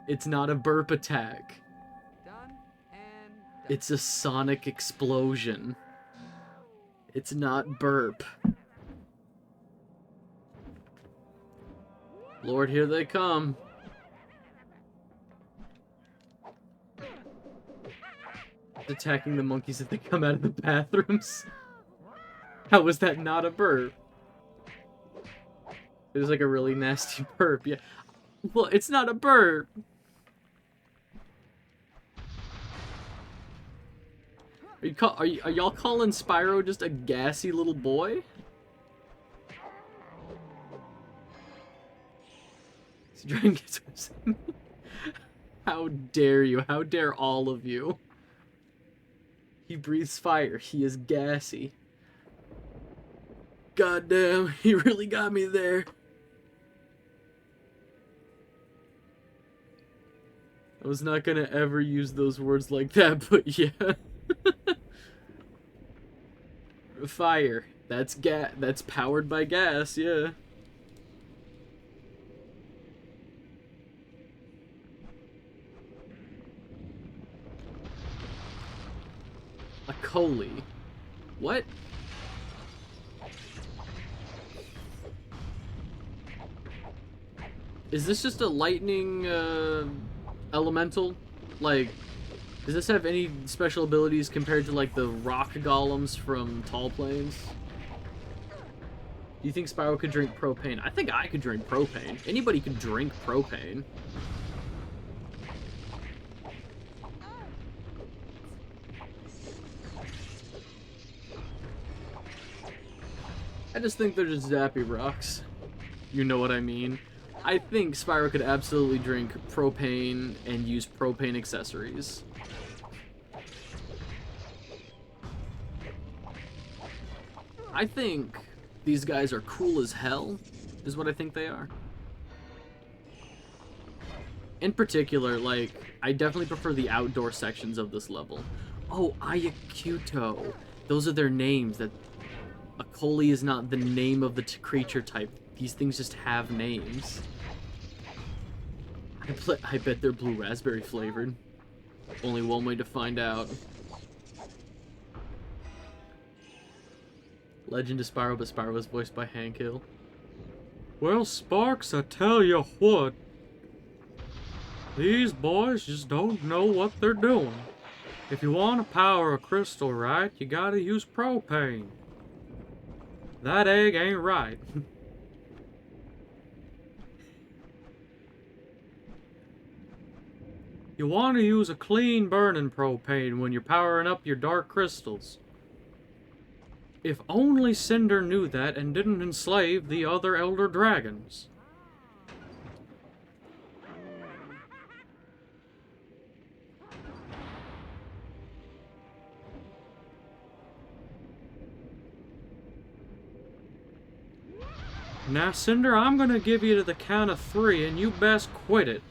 It's not a burp attack. Done and done. It's a sonic explosion. It's not burp. Lord, here they come. Attacking the monkeys if they come out of the bathrooms. How was that not a burp? It was like a really nasty burp, yeah. Well, it's not a burp. Are y'all calling Spyro just a gassy little boy? Is he trying to get How dare you? How dare all of you? He breathes fire. He is gassy. Goddamn, he really got me there. I was not gonna ever use those words like that, but yeah. Fire. That's that's powered by gas, yeah. A Coley. What? Is this just a lightning elemental? Like, does this have any special abilities compared to like the rock golems from Tall Plains? Do you think Spyro could drink propane? I think I could drink propane. Anybody could drink propane. I just think they're just zappy rocks. You know what I mean? I think Spyro could absolutely drink propane and use propane accessories. I think these guys are cool as hell, is what I think they are. In particular, like, I definitely prefer the outdoor sections of this level. Oh, Ayakuto. Those are their names. That a Coley is not the name of the creature type. These things just have names. I bet they're blue raspberry flavored. Only one way to find out. Legend of Spyro, but Spyro was voiced by Hank Hill. Well, Sparks, I tell you what. These boys just don't know what they're doing. If you want to power a crystal right, you gotta use propane. That egg ain't right. You want to use a clean burning propane when you're powering up your dark crystals. If only Cinder knew that and didn't enslave the other Elder Dragons. Now, Cinder, I'm gonna give you to the count of 3 and you best quit it.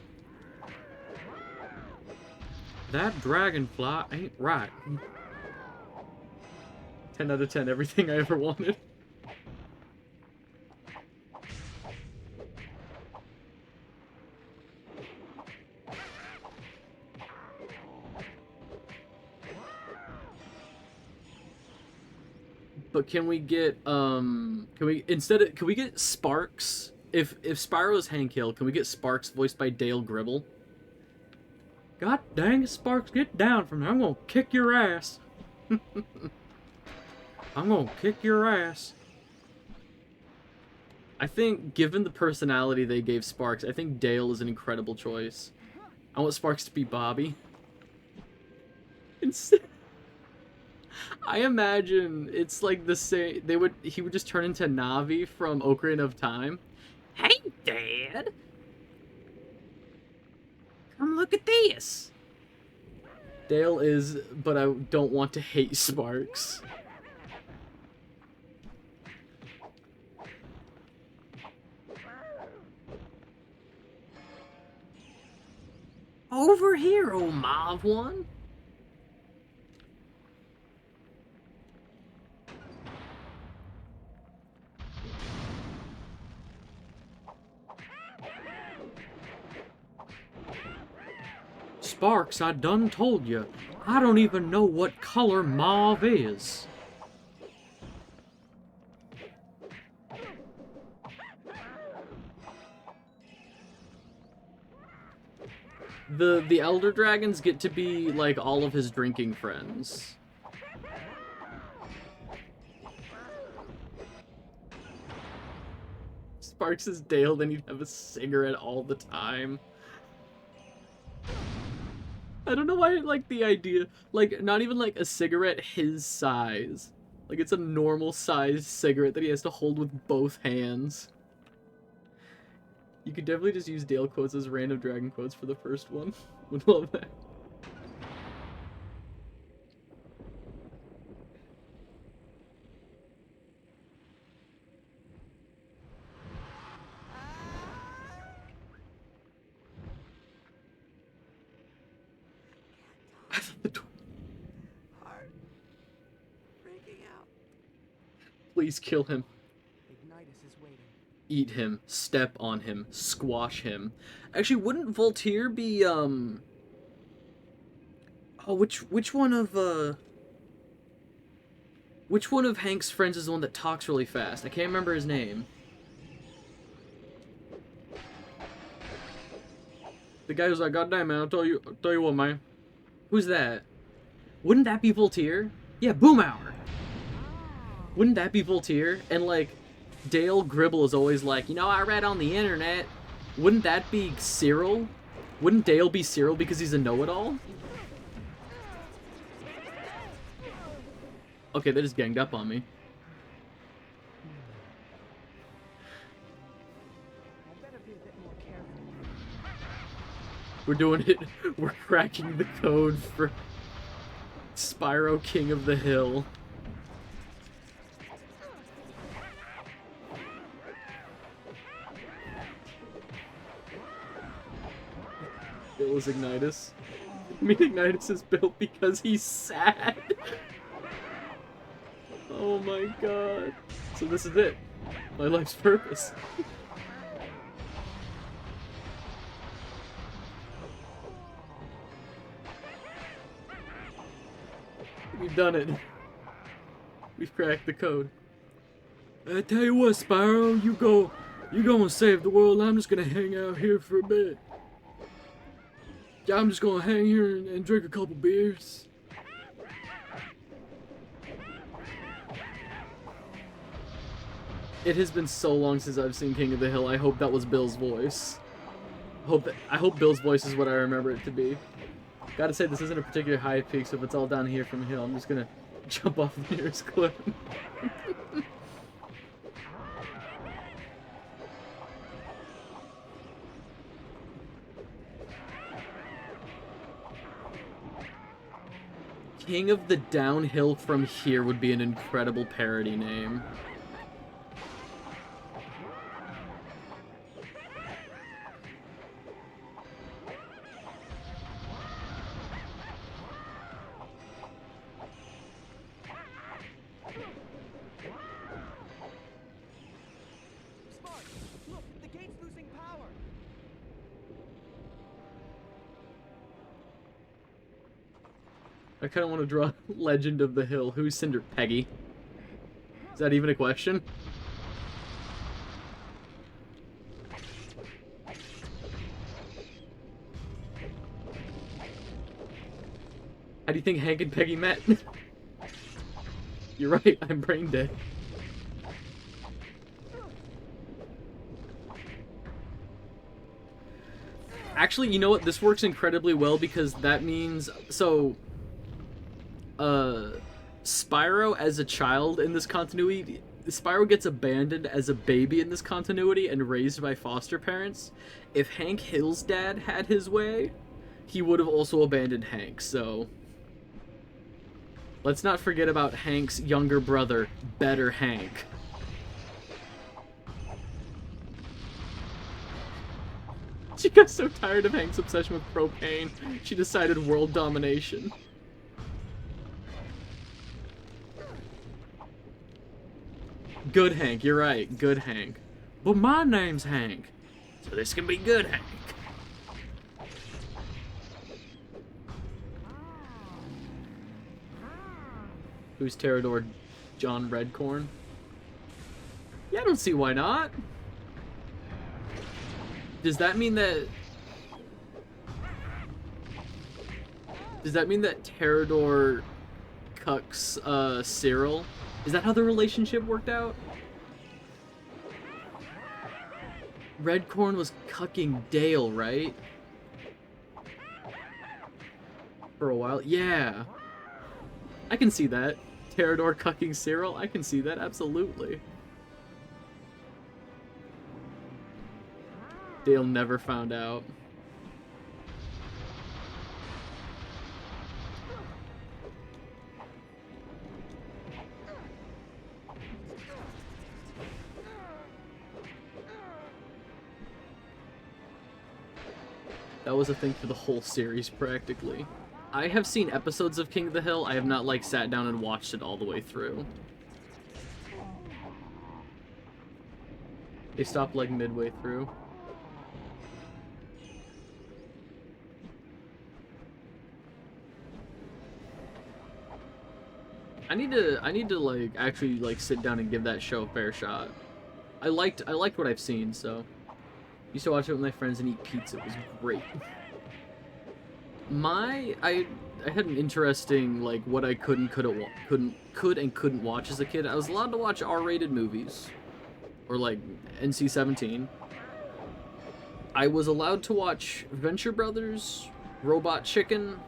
That dragonfly ain't right. 10 out of 10, everything I ever wanted. But can we get, can we get Sparks? If Spyro's Hank Hill, can we get Sparks voiced by Dale Gribble? God dang it, Sparks, get down from there. I'm gonna kick your ass. I'm gonna kick your ass. I think, given the personality they gave Sparks, I think Dale is an incredible choice. I want Sparks to be Bobby. I imagine it's like the same. He would just turn into Navi from Ocarina of Time. Hey, Dad! Come look at this! Dale is, but I don't want to hate Sparks. Over here, oh Mauve one! Sparks, I done told you. I don't even know what color mauve is. The Elder Dragons get to be, like, all of his drinking friends. Sparks is Dale, then he'd have a cigarette all the time. I don't know why I like the idea. Like, not even, like, a cigarette his size. Like, it's a normal sized cigarette that he has to hold with both hands. You could definitely just use Dale quotes as random dragon quotes for the first one. Would love that. I thought the door. Heart. Freaking out. Please kill him. Ignitus is waiting. Eat him, step on him, squash him. Actually, wouldn't Voltaire be, oh, which one of Hank's friends is the one that talks really fast? I can't remember his name. The guy who's like, God damn, man, I'll tell you what, man. Who's that? Wouldn't that be Voltaire? Yeah, Boomhauer. Wouldn't that be Voltaire? And, like, Dale Gribble is always like, you know, I read on the internet. Wouldn't that be Cyril? Wouldn't Dale be Cyril because he's a know-it-all? Okay, they just ganged up on me. I better be a bit more careful. We're doing it. We're cracking the code for Spyro, King of the Hill. Bill is Ignitus. I mean, Ignitus is built because he's sad. Oh my god. So this is it. My life's purpose. We've done it. We've cracked the code. I tell you what, Spyro, you go and save the world. I'm just gonna hang out here for a bit. Yeah, I'm just gonna hang here and drink a couple beers. It has been so long since I've seen King of the Hill. I hope that was Bill's voice. I hope Bill's voice is what I remember it to be. Gotta say, this isn't a particular high peak, so if it's all down here from here, I'm just gonna jump off the nearest cliff. King of the Downhill from Here would be an incredible parody name. Spark, look, the gate's losing power. I kind of want to draw Legend of the Hill. Who's Cinder? Peggy. Is that even a question? How do you think Hank and Peggy met? You're right, I'm brain dead. Actually, you know what? This works incredibly well because that means... So... Spyro as a child in this continuity... Spyro gets abandoned as a baby in this continuity and raised by foster parents. If Hank Hill's dad had his way, he would have also abandoned Hank, so... Let's not forget about Hank's younger brother, Better Hank. She got so tired of Hank's obsession with propane, she decided world domination. Good Hank, you're right, good Hank. But my name's Hank, so this can be good Hank. Who's Pterodor? John Redcorn? Yeah, I don't see why not. Does that mean that... Does that mean that Pterodor cucks Cyril? Is that how the relationship worked out? Redcorn was cucking Dale, right? For a while? Yeah. I can see that. Pterodor cucking Cyril? I can see that, absolutely. Dale never found out. That was a thing for the whole series, practically. I have seen episodes of King of the Hill. I have not, like, sat down and watched it all the way through. They stopped, like, midway through. I need to like actually like sit down and give that show a fair shot. I liked what I've seen, so used to watch it with my friends and eat pizza. It was great. I had an interesting like what I could and couldn't watch as a kid. I was allowed to watch R-rated movies or like NC-17. I was allowed to watch Venture Brothers, Robot Chicken,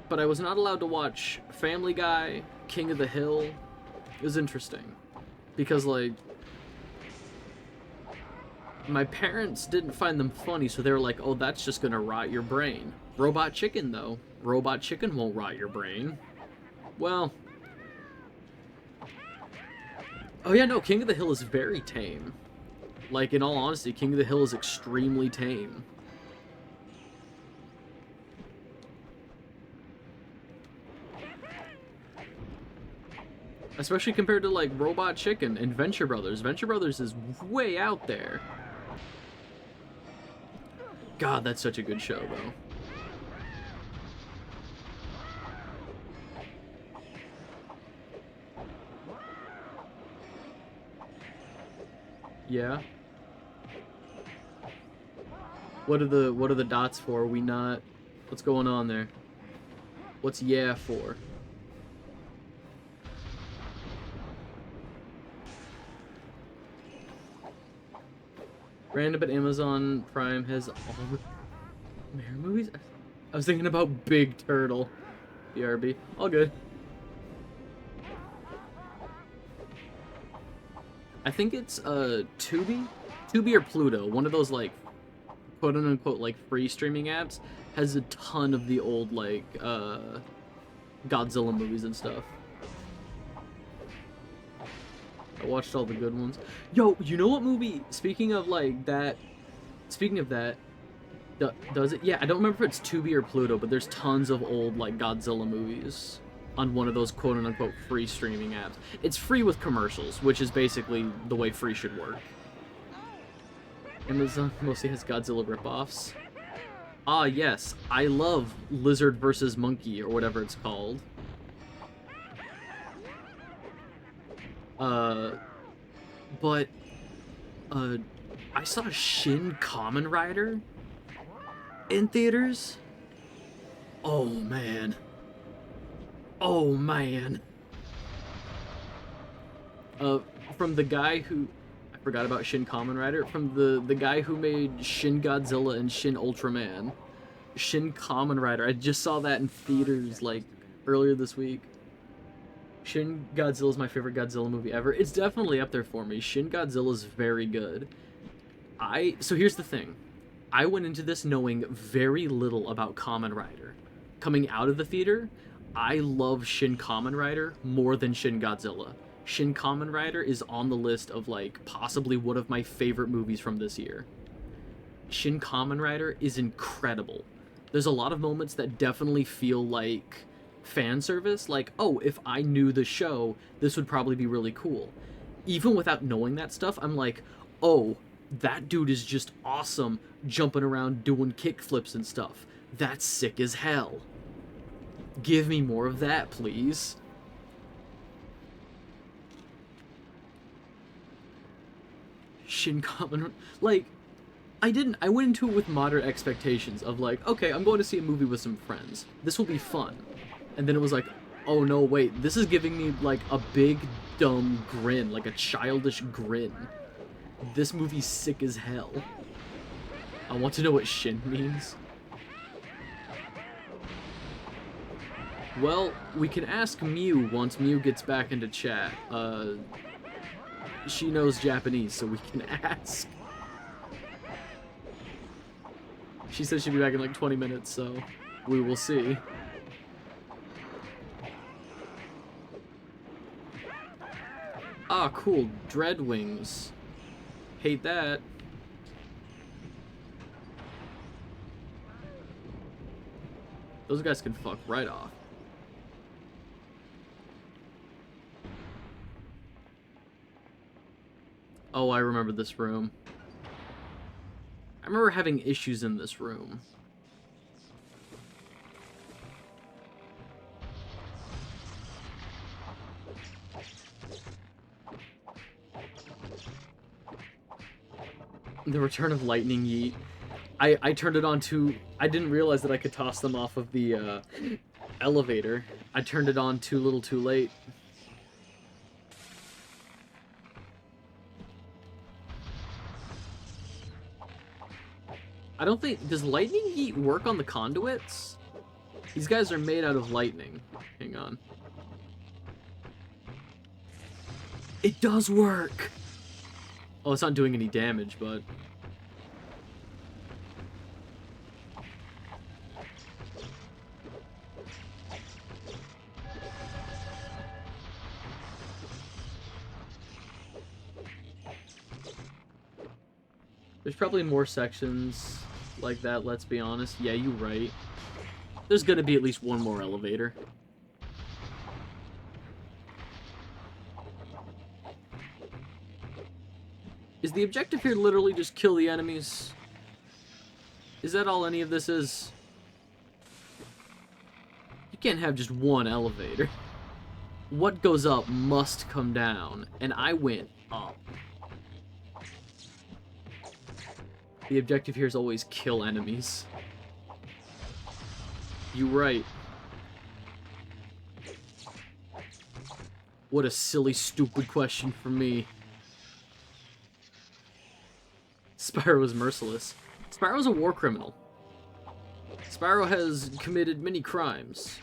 but I was not allowed to watch Family Guy, King of the Hill. It was interesting because like my parents didn't find them funny, so they were like, oh, that's just gonna rot your brain. Robot Chicken, though. Robot Chicken won't rot your brain. Well, oh yeah, no, King of the Hill is very tame. Like, in all honesty, King of the Hill is extremely tame. Especially compared to, like, Robot Chicken and Venture Brothers. Venture Brothers is way out there. God, that's such a good show, though. Yeah. What are the dots for? Are we not... What's going on there? What's yeah for? Random, but Amazon Prime has all the Mare movies? I was thinking about Big Turtle. BRB. All good. I think it's Tubi? Tubi or Pluto. One of those like quote unquote like free streaming apps has a ton of the old like Godzilla movies and stuff. I watched all the good ones. Yo, you know what movie, speaking of like that, speaking of that, does it? Yeah, I don't remember if it's Tubi or Pluto, but there's tons of old like Godzilla movies on one of those quote-unquote free streaming apps. It's free with commercials, which is basically the way free should work. Amazon mostly has Godzilla ripoffs. Ah, yes, I love Lizard vs. Monkey, or whatever it's called. But I saw Shin Kamen Rider in theaters. Oh, man. Oh, man. From the guy who... I forgot about Shin Kamen Rider. From the guy who made Shin Godzilla and Shin Ultraman. Shin Kamen Rider. I just saw that in theaters, like, earlier this week. Shin Godzilla is my favorite Godzilla movie ever. It's definitely up there for me. Shin Godzilla is very good. So here's the thing. I went into this knowing very little about Kamen Rider. Coming out of the theater, I love Shin Kamen Rider more than Shin Godzilla. Shin Kamen Rider is on the list of, like, possibly one of my favorite movies from this year. Shin Kamen Rider is incredible. There's a lot of moments that definitely feel like fan service, like, oh, if I knew the show, this would probably be really cool. Even without knowing that stuff, I'm like, oh, that dude is just awesome jumping around doing kickflips and stuff. That's sick as hell. Give me more of that, please. Shin Kamen, like, I went into it with moderate expectations of like, okay, I'm going to see a movie with some friends. This will be fun. And then it was like, oh no, wait, this is giving me like a big dumb grin, like a childish grin. This movie's sick as hell. I want to know what Shin means. Well, we can ask Mew once Mew gets back into chat. She knows Japanese, so we can ask. She says she'll be back in like 20 minutes, so we will see. Ah, cool. Dreadwings. Hate that. Those guys can fuck right off. Oh, I remember this room. I remember having issues in this room. The Return of Lightning Yeet. I turned it on to... I didn't realize that I could toss them off of the elevator. I turned it on too little too late. I don't think... Does Lightning Yeet work on the conduits? These guys are made out of lightning. Hang on. It does work! Oh, it's not doing any damage, but... There's probably more sections like that, let's be honest. Yeah, you're right. There's gonna be at least one more elevator. Is the objective here literally just kill the enemies? Is that all any of this is? You can't have just one elevator. What goes up must come down, and I went up. The objective here is always kill enemies. You right. What a silly, stupid question from me. Spyro is merciless. Spyro's a war criminal. Spyro has committed many crimes,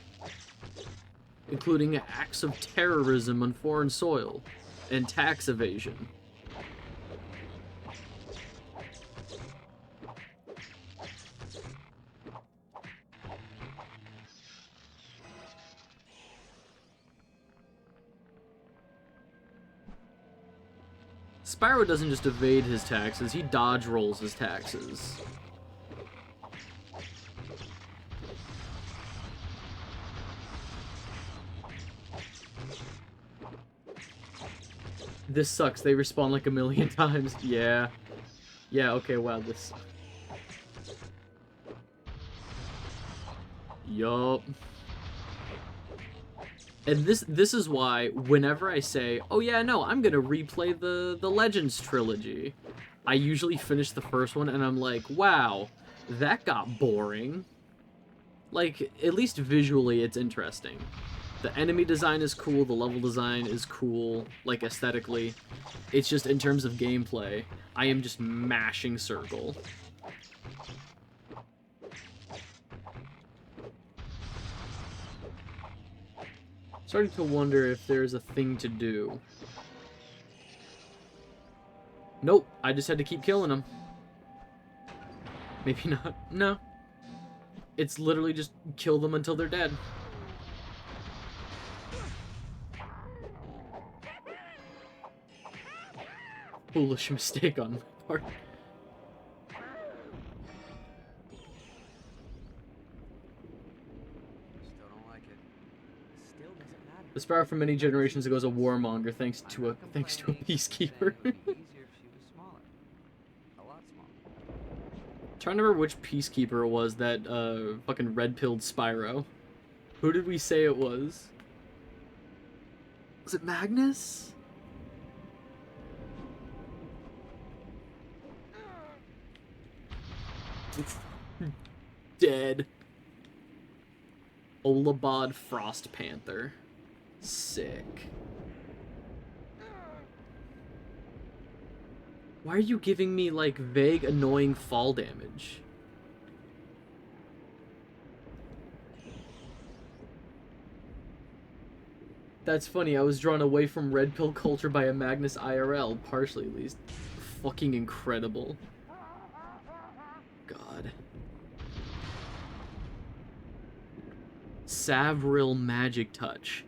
including acts of terrorism on foreign soil and tax evasion. Spyro doesn't just evade his taxes, he dodge rolls his taxes. This sucks, they respawn like a million times. Yeah. Yeah, okay, wow, this sucks. Yup. And this is why, whenever I say, oh yeah, no, I'm gonna replay the Legends trilogy, I usually finish the first one and I'm like, wow, that got boring. Like, at least visually, it's interesting. The enemy design is cool, the level design is cool, like, aesthetically. It's just, in terms of gameplay, I am just mashing circle. Starting to wonder if there's a thing to do. Nope, I just had to keep killing them. Maybe not. No. It's literally just kill them until they're dead. Foolish mistake on my part. The Spyro from many generations ago is a warmonger thanks to a peacekeeper. Trying to remember which peacekeeper it was that fucking red-pilled Spyro. Who did we say it was? Was it Magnus? Dead. Olabod Frost Panther. Sick. Why are you giving me, like, vague, annoying fall damage? That's funny, I was drawn away from red pill culture by a Magnus IRL, partially at least. Fucking incredible. God. Savril Magic Touch.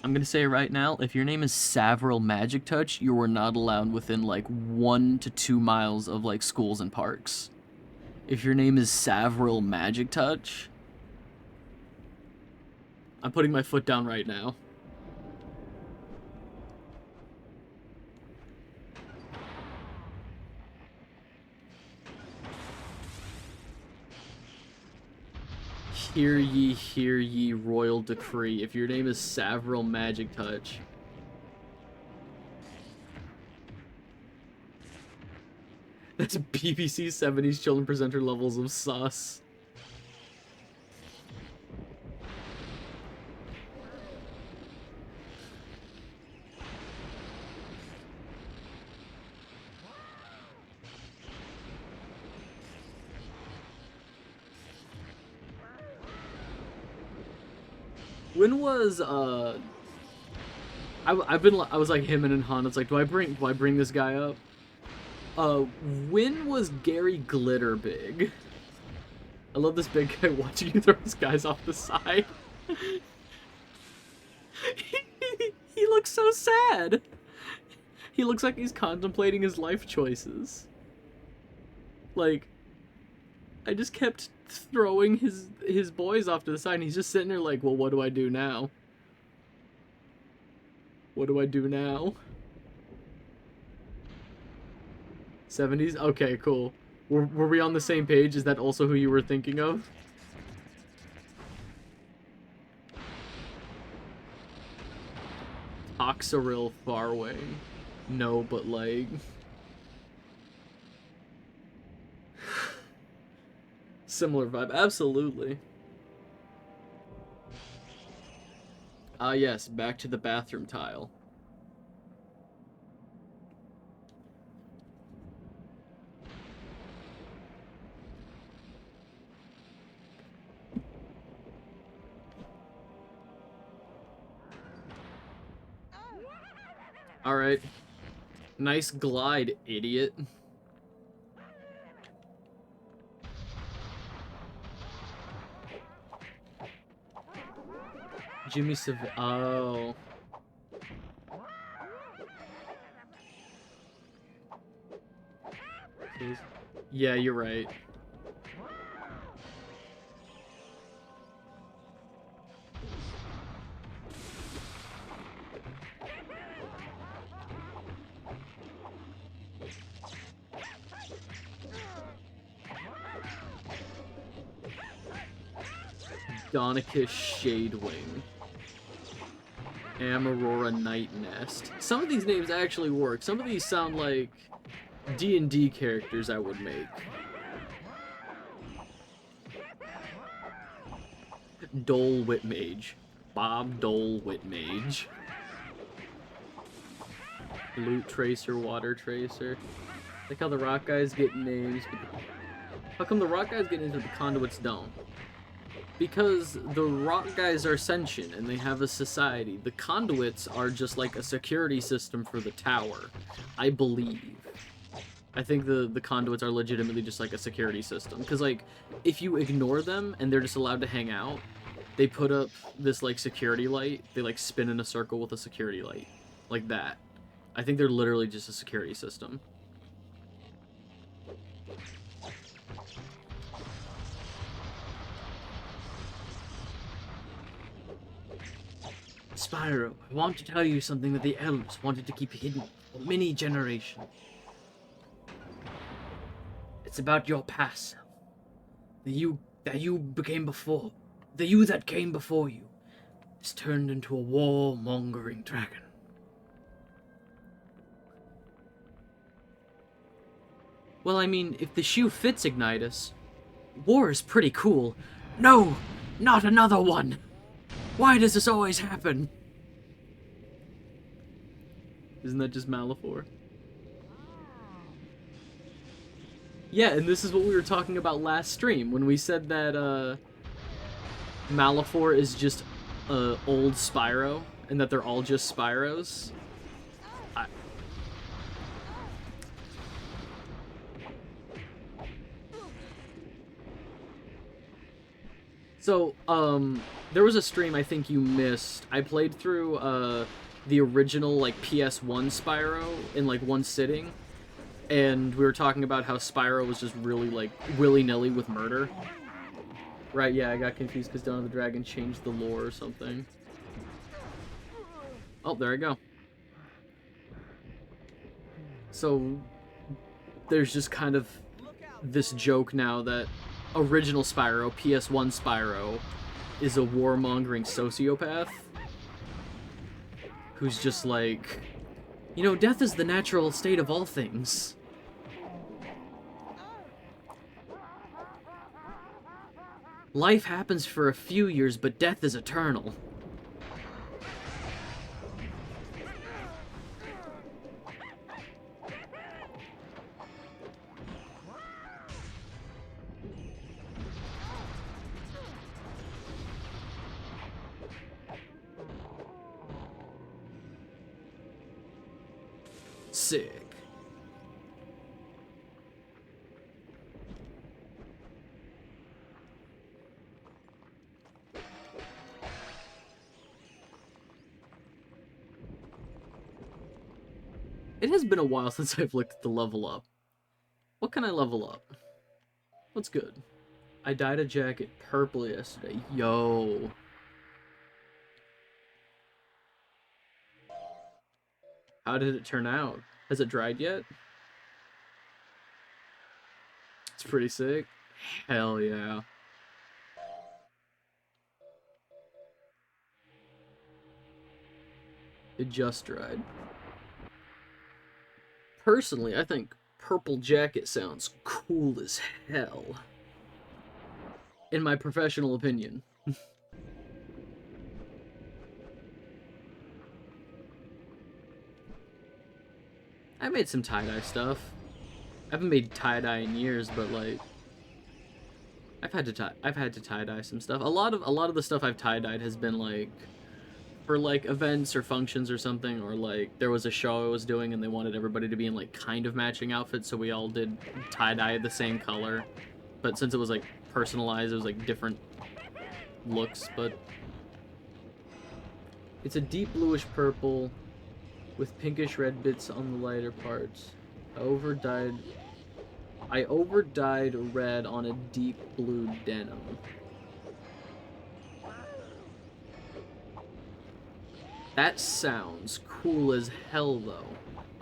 I'm gonna say right now, if your name is Savril Magic Touch, you are not allowed within like 1 to 2 miles of like schools and parks. If your name is Savril Magic Touch, I'm putting my foot down right now. Hear ye, royal decree. If your name is Savril Magic Touch. That's BBC 70s children presenter levels of sus. When was I was like him and Han. It's like, do I bring this guy up? When was Gary Glitter big? I love this big guy watching you throw his guys off the side. he looks so sad. He looks like he's contemplating his life choices. Like, I just kept throwing his boys off to the side, and he's just sitting there like, well, what do I do now? What do I do now? 70s? Okay, cool. Were we on the same page? Is that also who you were thinking of? Toxaril Farway. No, but like... Similar vibe. Absolutely. Ah, yes. Back to the bathroom tile. Alright. Nice glide, idiot. Jimmy oh. Yeah, you're right. Donicus Shadewing. Amarora Night Nest. Some of these names actually work. Some of these sound like D&D characters I would make. Dole Whitmage. Bob Dole Whitmage. Loot Tracer, Water Tracer. Like how the rock guys get names. How come the rock guys get into the conduits don't? Because the rock guys are sentient and they have a society. The conduits are just like a security system for the tower, I believe. I think the conduits are legitimately just like a security system. Because like, if you ignore them and they're just allowed to hang out, they put up this like security light. They like spin in a circle with a security light. Like that. I think they're literally just a security system. Spyro, I want to tell you something that the elves wanted to keep hidden for many generations. It's about your past self. The you that came before you is turned into a war-mongering dragon. Well, I mean, if the shoe fits Ignitus, war is pretty cool. No! Not another one! Why does this always happen? Isn't that just Malifor? Yeah, and this is what we were talking about last stream, when we said that, Malifor is just, old Spyro, and that they're all just Spyros. So, there was a stream I think you missed. I played through, the original, like, PS1 Spyro in, like, one sitting, and we were talking about how Spyro was just really, like, willy-nilly with murder. Right, yeah, I got confused because Dawn of the Dragon changed the lore or something. Oh, there I go. So, there's just kind of this joke now that original Spyro, PS1 Spyro, is a warmongering sociopath who's just like, you know, death is the natural state of all things. Life happens for a few years, but death is eternal. Sick. It has been a while since I've looked at the level up. What can I level up? What's good? I dyed a jacket purple yesterday. Yo. How did it turn out? Has it dried yet? It's pretty sick. Hell yeah. It just dried. Personally, I think purple jacket sounds cool as hell. In my professional opinion. I made some tie-dye stuff. I haven't made tie-dye in years, but like I've had to tie-dye some stuff. A lot of the stuff I've tie-dyed has been like for like events or functions or something, or like there was a show I was doing and they wanted everybody to be in like kind of matching outfits, so we all did tie-dye the same color. But since it was like personalized, it was like different looks, but it's a deep bluish purple with pinkish red bits on the lighter parts. I overdyed red on a deep blue denim. That sounds cool as hell, though.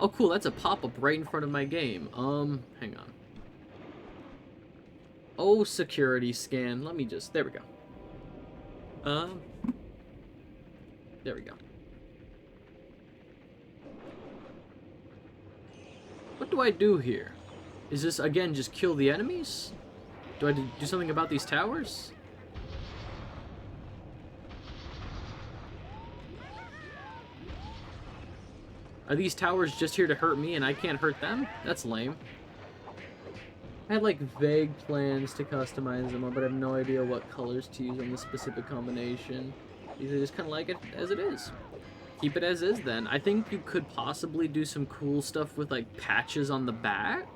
Oh, cool, that's a pop-up right in front of my game. Hang on. Oh, security scan. Let me just... There we go. There we go. What do I do here? Is this, again, just kill the enemies? Do I do something about these towers? Are these towers just here to hurt me and I can't hurt them? That's lame. I had like vague plans to customize them, but I have no idea what colors to use on the specific combination. These are just kind of like it as it is. Keep it as is then. I think you could possibly do some cool stuff with like patches on the back,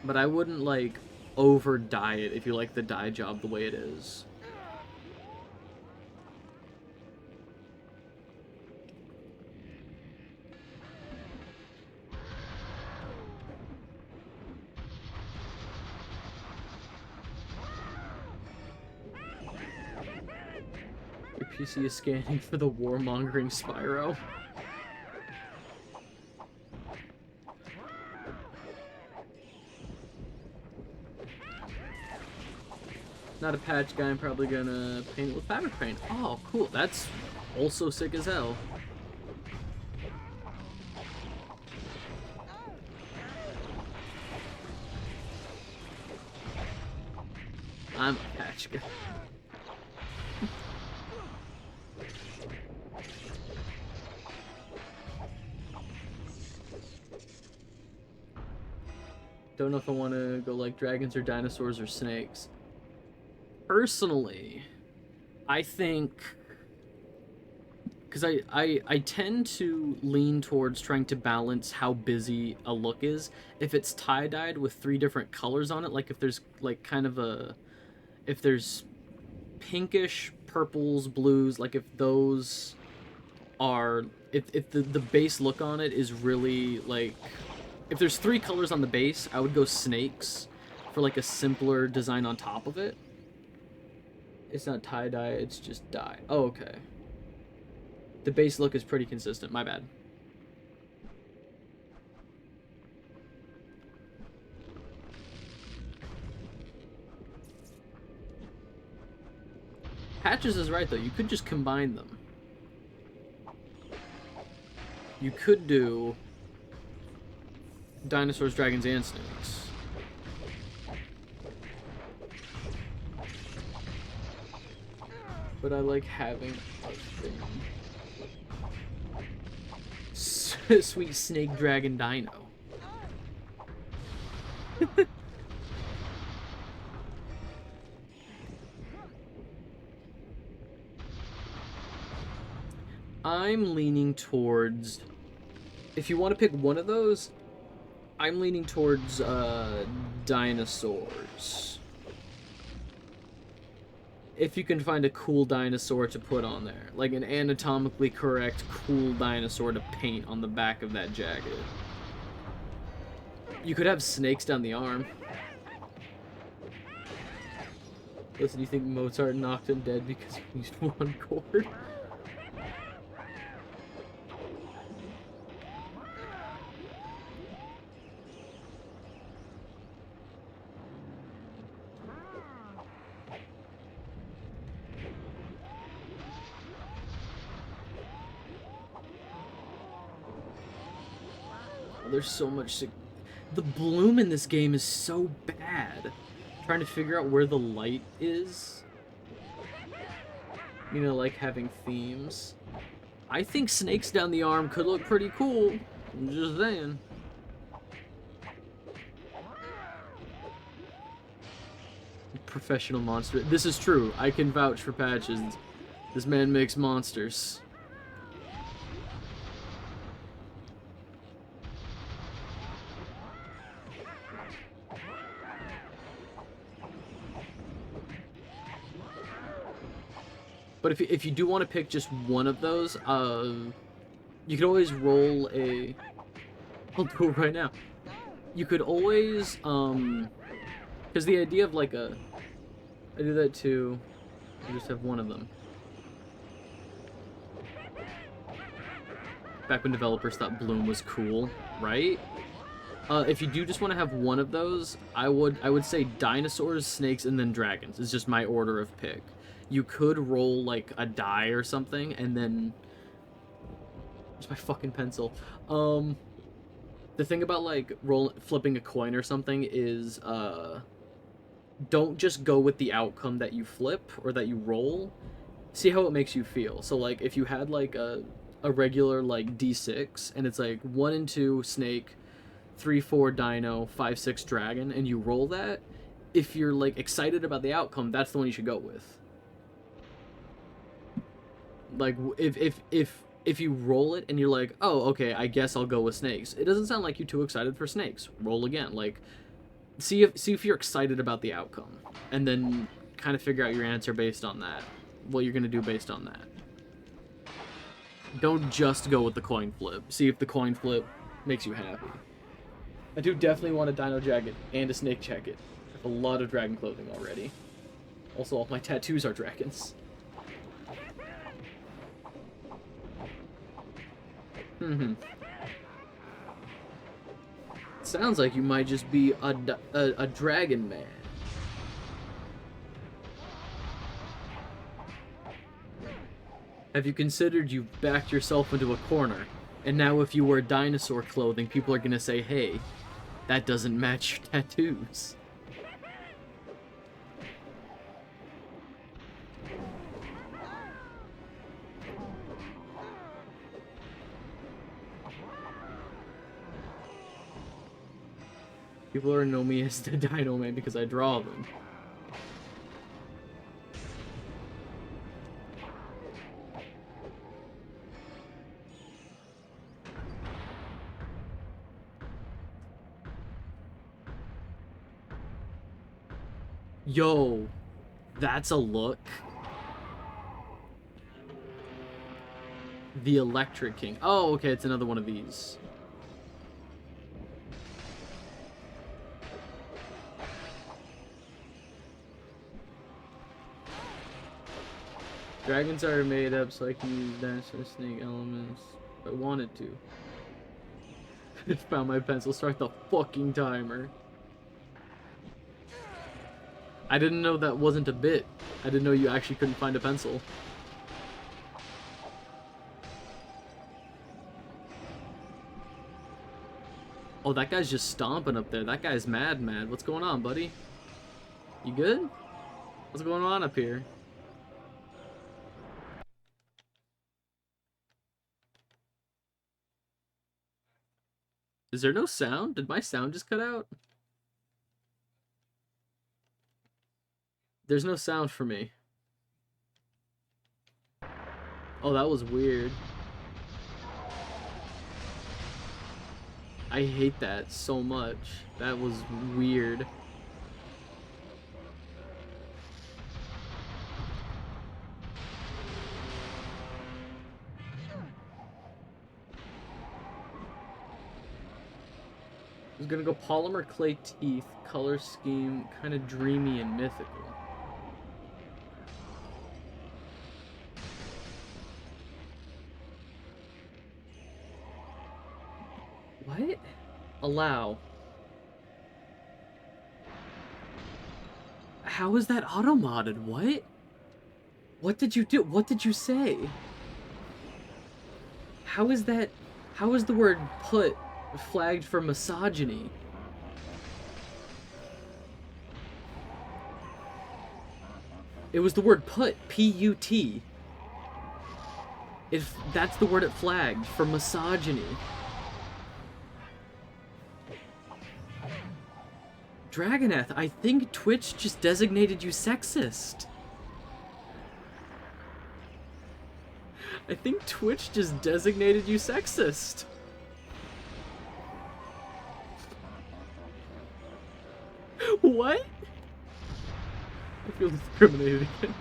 but I wouldn't like over dye it if you like the dye job the way it is. Your PC is scanning for the warmongering Spyro. Not a patch guy, I'm probably gonna paint it with fabric paint. Oh, cool. That's also sick as hell. I'm a patch guy. Don't know if I want to go like dragons or dinosaurs or snakes. Personally, I think... Because I tend to lean towards trying to balance how busy a look is. If it's tie-dyed with 3 different colors on it, like if there's like kind of a... If there's pinkish, purples, blues, like if those are... If the base look on it is really like... If there's 3 colors on the base, I would go snakes for like a simpler design on top of it. It's not tie-dye, it's just dye. Oh, okay. The base look is pretty consistent, my bad. Patches is right though, you could just combine them. You could do dinosaurs, dragons, and snakes. But I like having a thing. Sweet snake, dragon, dino. I'm leaning towards... If you want to pick one of those, I'm leaning towards dinosaurs. If you can find a cool dinosaur to put on there. Like an anatomically correct, cool dinosaur to paint on the back of that jacket. You could have snakes down the arm. Listen, do you think Mozart knocked him dead because he used 1 chord? There's so much... The bloom in this game is so bad. Trying to figure out where the light is. You know, like having themes. I think snakes down the arm could look pretty cool. I'm just saying. Professional monster. This is true. I can vouch for Patches. This man makes monsters. But if you do want to pick just one of those, you can always roll a... I'll do it right now. You could always, because the idea of like a... I do that too. I just have one of them. Back when developers thought bloom was cool, right? If you do just want to have one of those, I would say dinosaurs, snakes, and then dragons. It's just my order of pick. You could roll like a die or something, and then... Where's my fucking pencil? The thing about like flipping a coin or something is don't just go with the outcome that you flip or that you roll. See how it makes you feel. So like if you had like a regular like D6 and it's like 1 and 2 snake, 3, 4 dino, 5, 6 dragon, and you roll that, if you're like excited about the outcome, that's the one you should go with. Like if you roll it and you're like, oh, okay, I guess I'll go with snakes. It doesn't sound like you're too excited for snakes. Roll again. Like, see if you're excited about the outcome, and then kind of figure out your answer based on that. What you're gonna do based on that. Don't just go with the coin flip. See if the coin flip makes you happy. I do definitely want a dino jacket and a snake jacket. I have a lot of dragon clothing already. Also, all my tattoos are dragons. Sounds like you might just be a dragon man. Have you considered you've backed yourself into a corner, and now if you wear dinosaur clothing, people are gonna say, hey, that doesn't match your tattoos. People are know me as the Dino Man because I draw them. Yo, that's a look. The Electric King. Oh, okay, it's another one of these. Dragons are made up so I can use dance and snake elements if I wanted to. I found my pencil. Start the fucking timer. I didn't know that wasn't a bit. I didn't know you actually couldn't find a pencil. Oh, that guy's just stomping up there. That guy's mad. What's going on, buddy? You good? What's going on up here? Is there no sound? Did my sound just cut out? There's no sound for me. Oh, that was weird. I hate that so much. That was weird. I was gonna go polymer clay teeth, color scheme, kind of dreamy and mythical. What? Allow. How is that auto-modded? What? What did you do? What did you say? How is that? How is the word put flagged for misogyny? It was the word put, P-U-T. If that's the word it flagged for misogyny. Dragoneth, I think Twitch just designated you sexist. I think Twitch just designated you sexist. What? I feel discriminated again.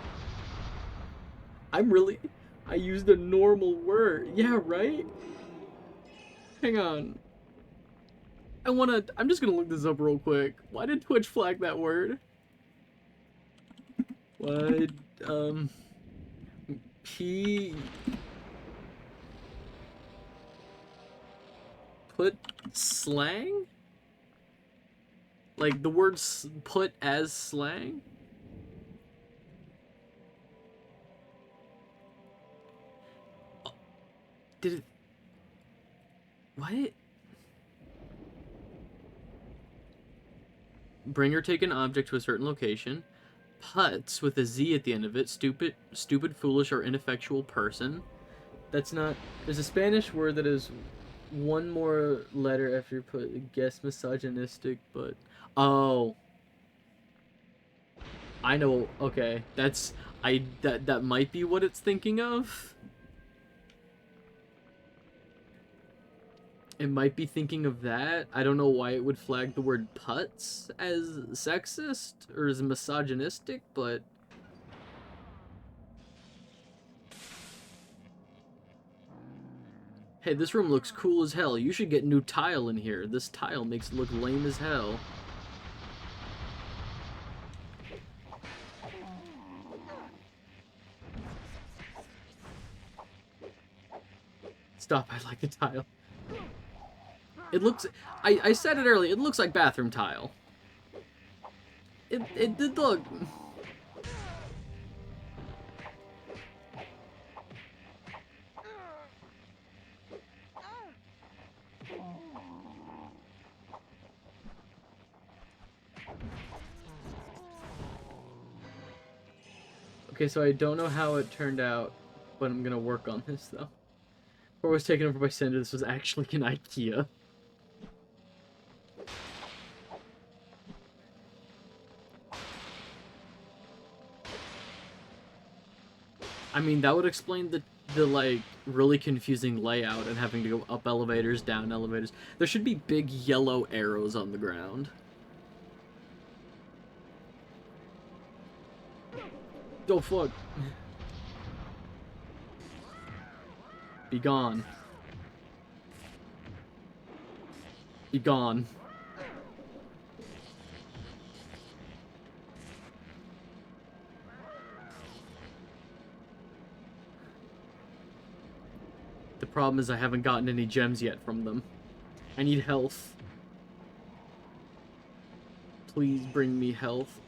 I used a normal word. Yeah, right? Hang on. I'm just gonna look this up real quick. Why did Twitch flag that word? What, put slang? Like the word put as slang? Did it... What? Bring or take an object to a certain location. Putz with a Z at the end of it. Stupid, foolish, or ineffectual person. That's not... There's a Spanish word that is one more letter after you put... Guess misogynistic, but... Oh. I know. Okay. That's... That might be what it's thinking of. It might be thinking of that. I don't know why it would flag the word putz as sexist or as misogynistic, but... Hey, this room looks cool as hell. You should get new tile in here. This tile makes it look lame as hell. Stop, I like the tile. It looks... I said it earlier, it looks like bathroom tile. It did look... Okay, so I don't know how it turned out, but I'm gonna work on this, though. Before I was taken over by Cinder, this was actually an IKEA. I mean, that would explain the like really confusing layout and having to go up elevators, down elevators. There should be big yellow arrows on the ground. Oh fuck. Be gone. Be gone. The problem is I haven't gotten any gems yet from them. I need health. Please bring me health.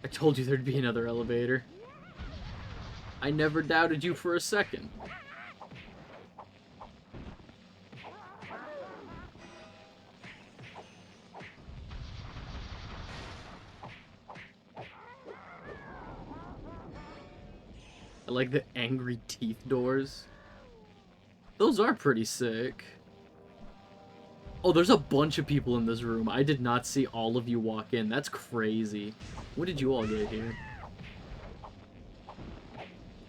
I told you there'd be another elevator. I never doubted you for a second. I like the angry teeth doors. Those are pretty sick. Oh, there's a bunch of people in this room. I did not see all of you walk in. That's crazy. When did you all get here?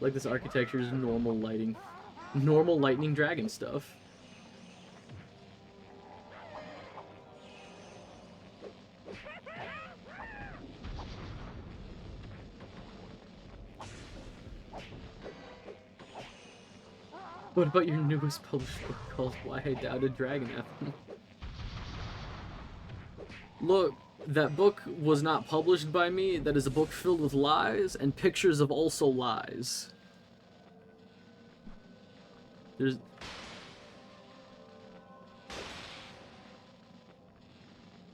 Like this architecture is normal lighting. Normal lightning dragon stuff. What about your newest published book called Why I Doubted Dragon Anthem? Look, that book was not published by me. That is a book filled with lies and pictures of also lies. There's... Do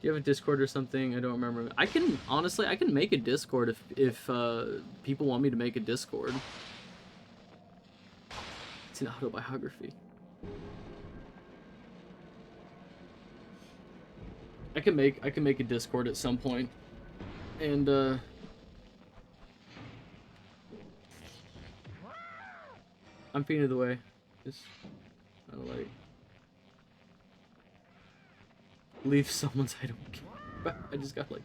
you have a Discord or something? I don't remember. I can, honestly, I can make a Discord if people want me to make a Discord. It's an autobiography. I can make a Discord at some point, and I'm feeding the way. Just I don't like leave someone's I don't care. I just got like.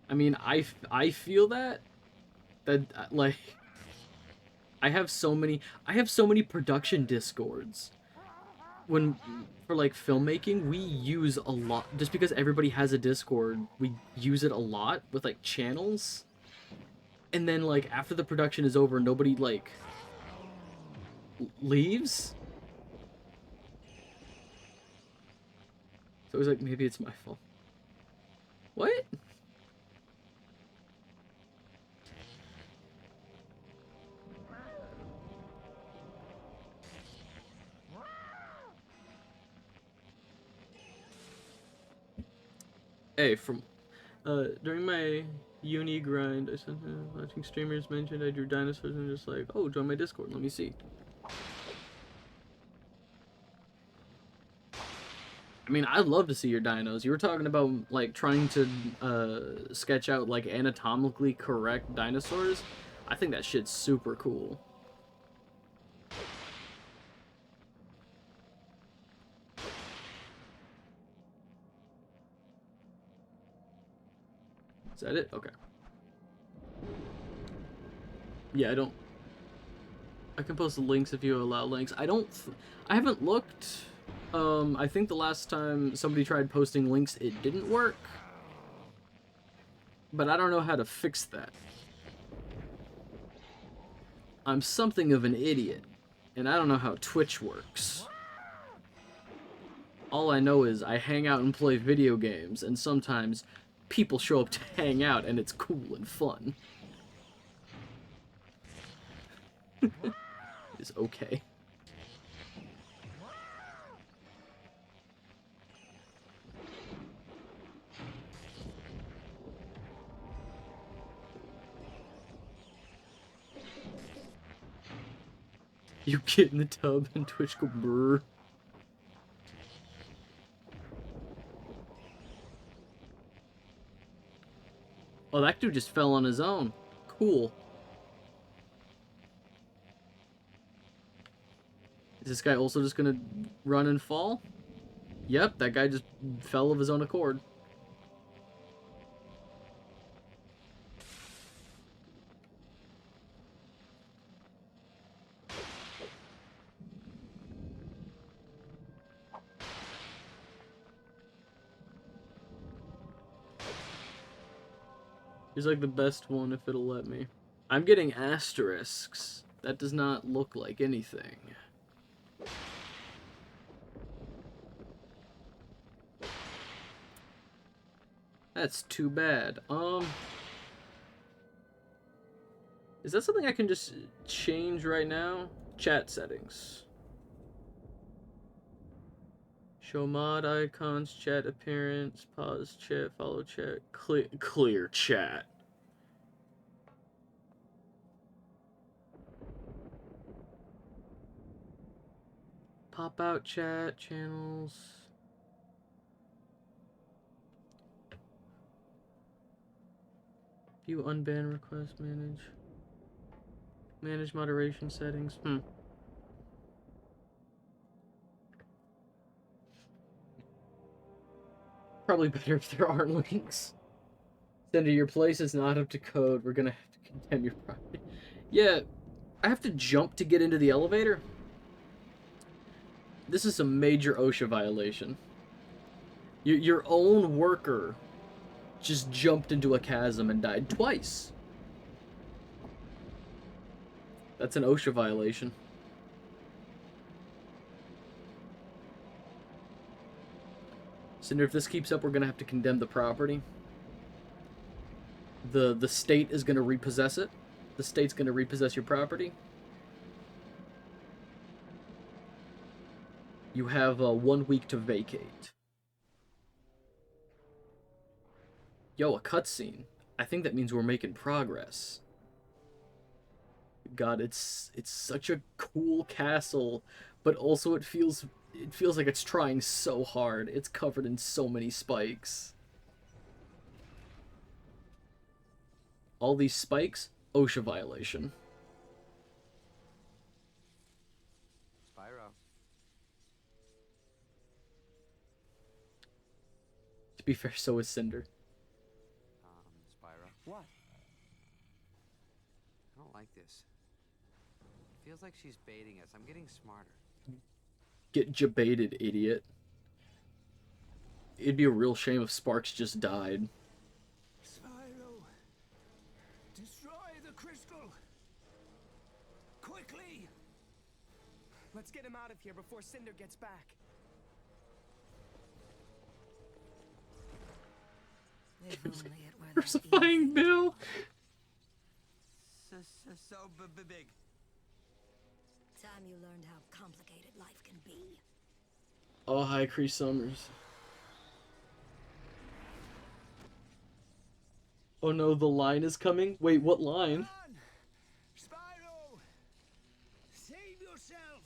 I mean, I feel that like I have so many production Discords. When for like filmmaking, we use a lot just because everybody has a Discord. We use it a lot with like channels, and then like after the production is over, nobody like leaves. So it was like maybe it's my fault. What? Hey, from during my uni grind, I started watching streamers mentioned I drew dinosaurs and just like, oh, join my Discord. Let me see. I mean, I'd love to see your dinos. You were talking about like trying to sketch out like anatomically correct dinosaurs. I think that shit's super cool. Is that it? Okay. Yeah, I can post the links if you allow links. I haven't looked. I think the last time somebody tried posting links, it didn't work. But I don't know how to fix that. I'm something of an idiot, and I don't know how Twitch works. All I know is I hang out and play video games, and sometimes people show up to hang out, and it's cool and fun. It's okay. You get in the tub and Twitch go brrr. Oh, that dude just fell on his own. Cool. Is this guy also just gonna run and fall? Yep, that guy just fell of his own accord. He's like the best one if it'll let me. I'm getting asterisks. That does not look like anything. That's too bad. Is that something I can just change right now? Chat settings. Show mod icons, chat appearance, pause chat, follow chat, clear chat. Pop out chat, channels. View unban request, manage. Manage moderation settings. Probably better if there aren't links. Sender, your place is not up to code. We're gonna have to condemn your property. Yeah, I have to jump to get into the elevator? This is a major OSHA violation. Your own worker just jumped into a chasm and died twice. That's an OSHA violation. Cinder, if this keeps up, we're gonna have to condemn the property. The state is gonna repossess it. The state's gonna repossess your property. You have 1 week to vacate. Yo, a cutscene. I think that means we're making progress. God, it's such a cool castle, but also it feels like it's trying so hard. It's covered in so many spikes. All these spikes, OSHA violation. Spyro. To be fair, so is Cinder. Spyro. What? I don't like this. It feels like she's baiting us. I'm getting smarter. Get jebaited, idiot. It'd be a real shame if Sparks just died. Spyro, destroy the crystal. Quickly. Let's get him out of here before Cinder gets back. Crucifying Bill. So big. Time you learned how complicated life can be. Oh, hi, Cree Summers. Oh no, the line is coming? Wait, what line? Come on! Spyro! Save yourself!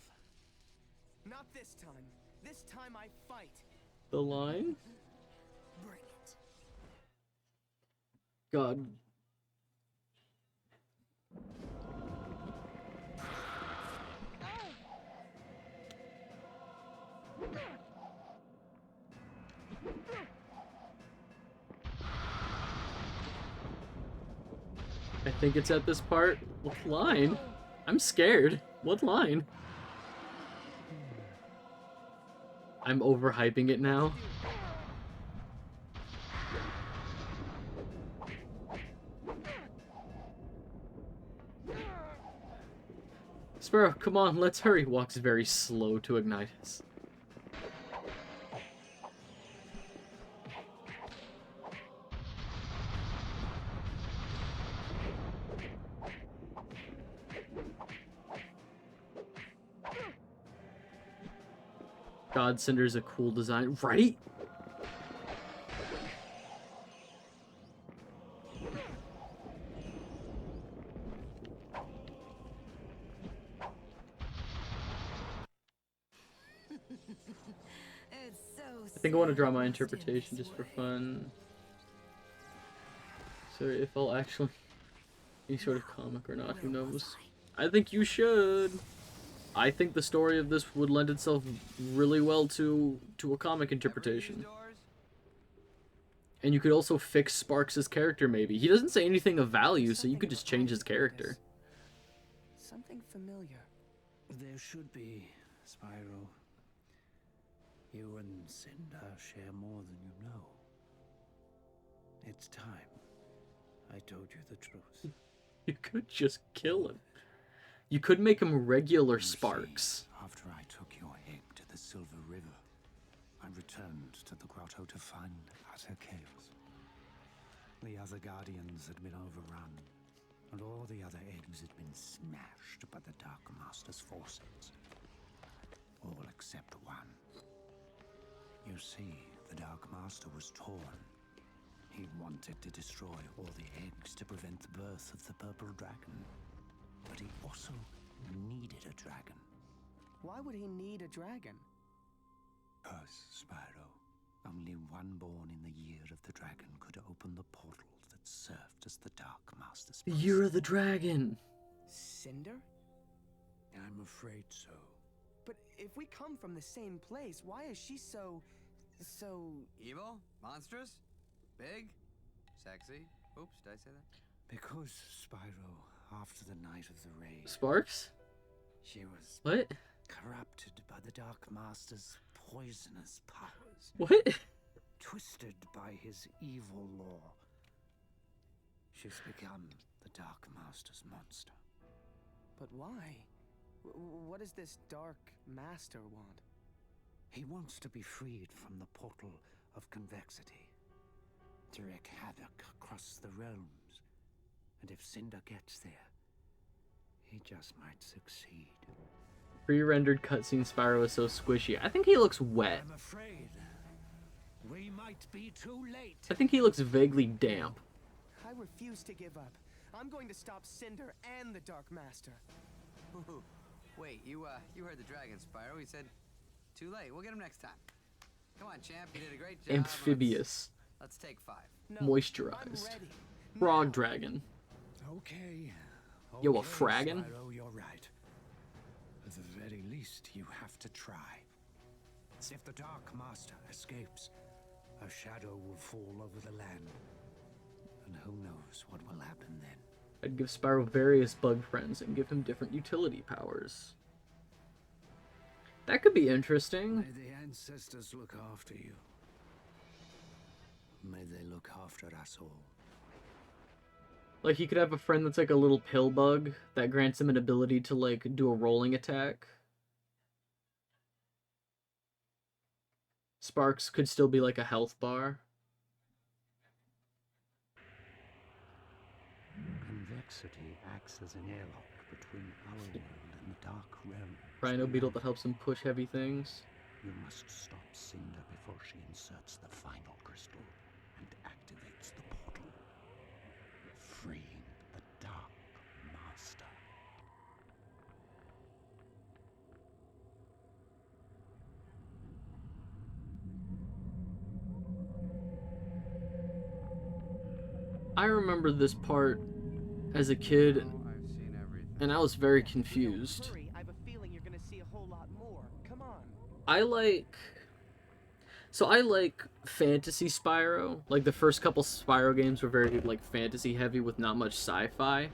Not this time. This time I fight. The line? Bring it. God. I think it's at this part. What line? I'm scared. What line? I'm overhyping it now. Spyro, come on, let's hurry. Walks very slow to ignite us. God, Cinder's a cool design, right? It's so I think I want to draw my interpretation just for fun. So if I'll actually any sort of comic or not, who knows? I think you should. I think the story of this would lend itself really well to a comic interpretation. And you could also fix Sparks' character, maybe. He doesn't say anything of value, so you could just change his character. Something familiar. There should be, Spyro. You and Cinder share more than you know. It's time I told you the truth. You could just kill him. You could make him regular You see, Sparks. after I took your egg to the Silver River, I returned to the grotto to find utter chaos. The other guardians had been overrun, and all the other eggs had been smashed by the Dark Master's forces. All except one. You see, the Dark Master was torn. He wanted to destroy all the eggs to prevent the birth of the Purple Dragon. But he also needed a dragon. Why would he need a dragon? Because, Spyro, only one born in the year of the dragon could open the portal that served as the Dark Master's The base. Year of the Dragon. Cinder? I'm afraid so. But if we come from the same place, why is she so... Evil? Monstrous? Big? Sexy? Oops, did I say that? Because, Spyro, after the night of the raid, Sparks? she was What? corrupted by the Dark Master's poisonous powers, What? twisted by his evil law. She's become the Dark Master's monster. But why? What does this Dark Master want? He wants to be freed from the portal of convexity, to wreak havoc across the realms. And if Cinder gets there, he just might succeed. Pre-rendered cutscene Spyro is so squishy. I think he looks wet. I'm afraid we might be too late. I think he looks vaguely damp. I refuse to give up. I'm going to stop Cinder and the Dark Master. Ooh, wait, you heard the dragon, Spyro. He said, too late. We'll get him next time. Come on, champ. You did a great job. Amphibious. Let's take 5. No, Moisturized. I'm ready. Frog Now. dragon. Okay. Yo, a Okay, fraggin'? Spyro, you're right. At the very least, you have to try. If the Dark Master escapes, a shadow will fall over the land. And who knows what will happen then. I'd give Spyro various bug friends and give him different utility powers. That could be interesting. May the ancestors look after you. May they look after us all. Like, he could have a friend that's like a little pill bug that grants him an ability to, like, do a rolling attack. Sparks could still be like a health bar. Convexity acts as an airlock between our world and the Dark Realm. Rhino Beetle that helps him push heavy things. You must stop Cinder before she inserts the final crystal and activates the portal, freeing the Dark Master. I remember this part as a kid, I've seen everything. and I was very confused. Hurry, I have a feeling you're gonna see a whole lot more. Come on. I like fantasy Spyro. Like, the first couple Spyro games were very, like, fantasy heavy with not much sci-fi.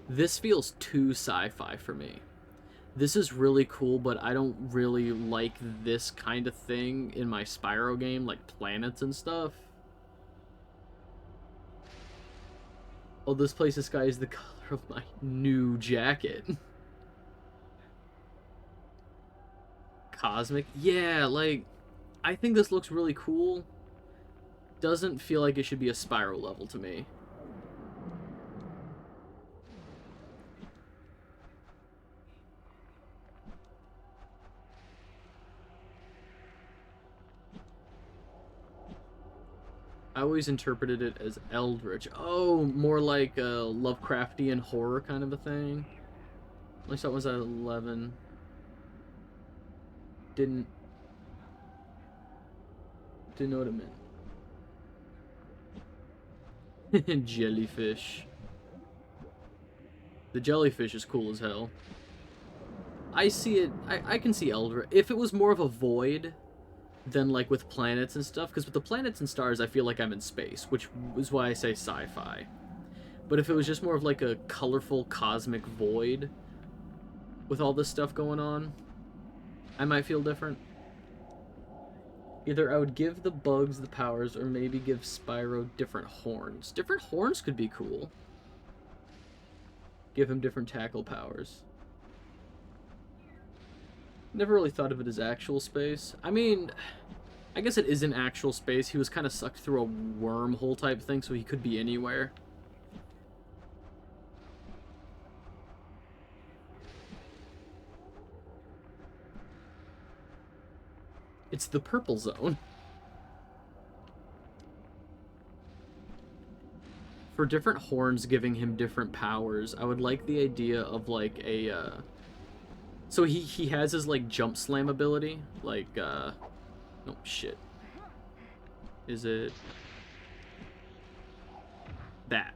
This feels too sci-fi for me. This is really cool, but I don't really like this kind of thing in my Spyro game, like planets and stuff. Oh, this place's sky is the color of my new jacket. Cosmic? Yeah, like, I think this looks really cool. Doesn't feel like it should be a Spyro level to me. I always interpreted it as Eldritch. Oh, more like a Lovecraftian horror kind of a thing. At least that was at 11. Didn't know what it meant. Jellyfish. The jellyfish is cool as hell. I see it. I can see Eldritch. If it was more of a void than like with planets and stuff, because with the planets and stars, I feel like I'm in space, which is why I say sci-fi. But if it was just more of like a colorful cosmic void with all this stuff going on, I might feel different. Either I would give the bugs the powers, or maybe give Spyro different horns. Different horns could be cool. Give him different tackle powers. Never really thought of it as actual space. I mean, I guess it is an actual space. He was kind of sucked through a wormhole type thing, so he could be anywhere. It's the purple zone. For different horns giving him different powers, I would like the idea of like a, so he has his like jump slam ability, like, oh shit. Is it that?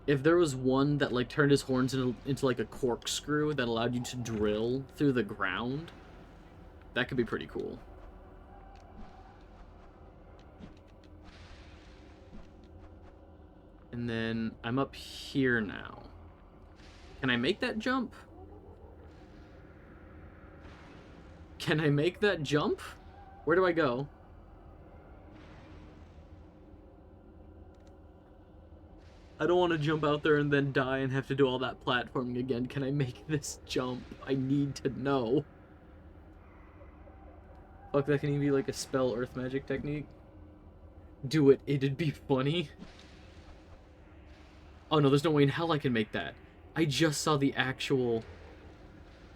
If there was one that like turned his horns into like a corkscrew that allowed you to drill through the ground, that could be pretty cool. And then I'm up here now. Can I make that jump? Can I make that jump? Where do I go? I don't want to jump out there and then die and have to do all that platforming again. Can I make this jump? I need to know. Fuck, that can even be like a spell earth magic technique. Do it. It'd be funny. Oh no, there's no way in hell I can make that. I just saw the actual...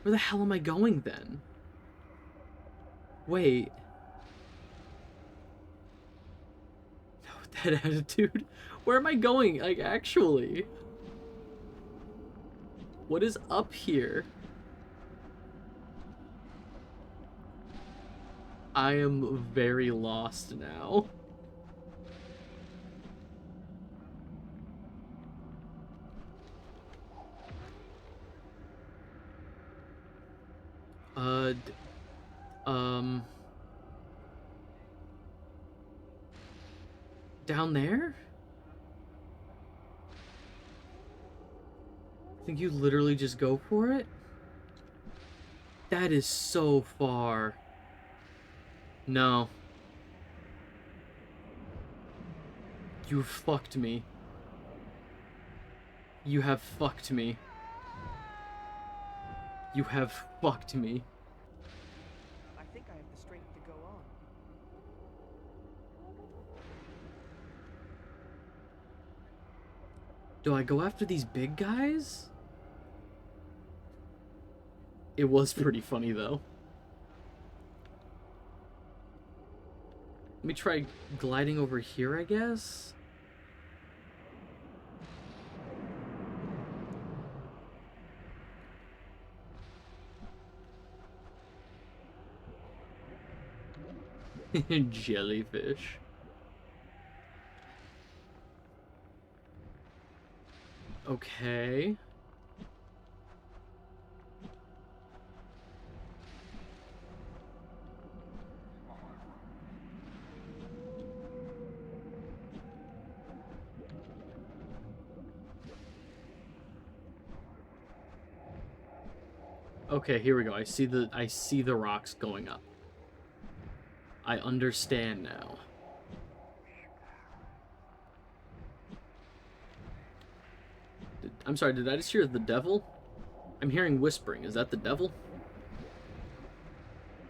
Where the hell am I going then? Wait. No, that attitude. Where am I going? Like, actually. What is up here? I am very lost now. Down there? I think you literally just go for it? That is so far. No. You fucked me. You have fucked me. You have fucked me. I think I have the strength to go on. Do I go after these big guys? It was pretty funny, though. Let me try gliding over here, I guess? Jellyfish. Okay. Okay, here we go. I see the rocks going up. I understand now. I'm sorry, did I just hear the devil? I'm hearing whispering. Is that the devil?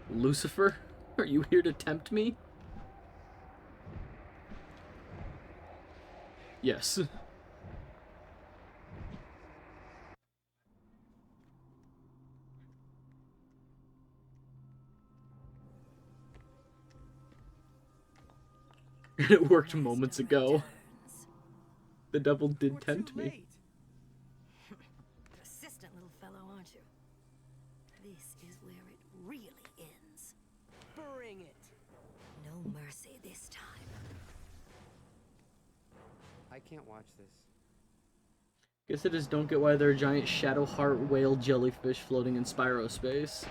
Lucifer? Are you here to tempt me? Yes. It worked moments ago. The devil did tempt me. Persistent little fellow, aren't you? This is where it really ends. Bring it. No mercy this time. I can't watch this. Guess I just don't get why there are giant shadow heart whale jellyfish floating in Spyro space.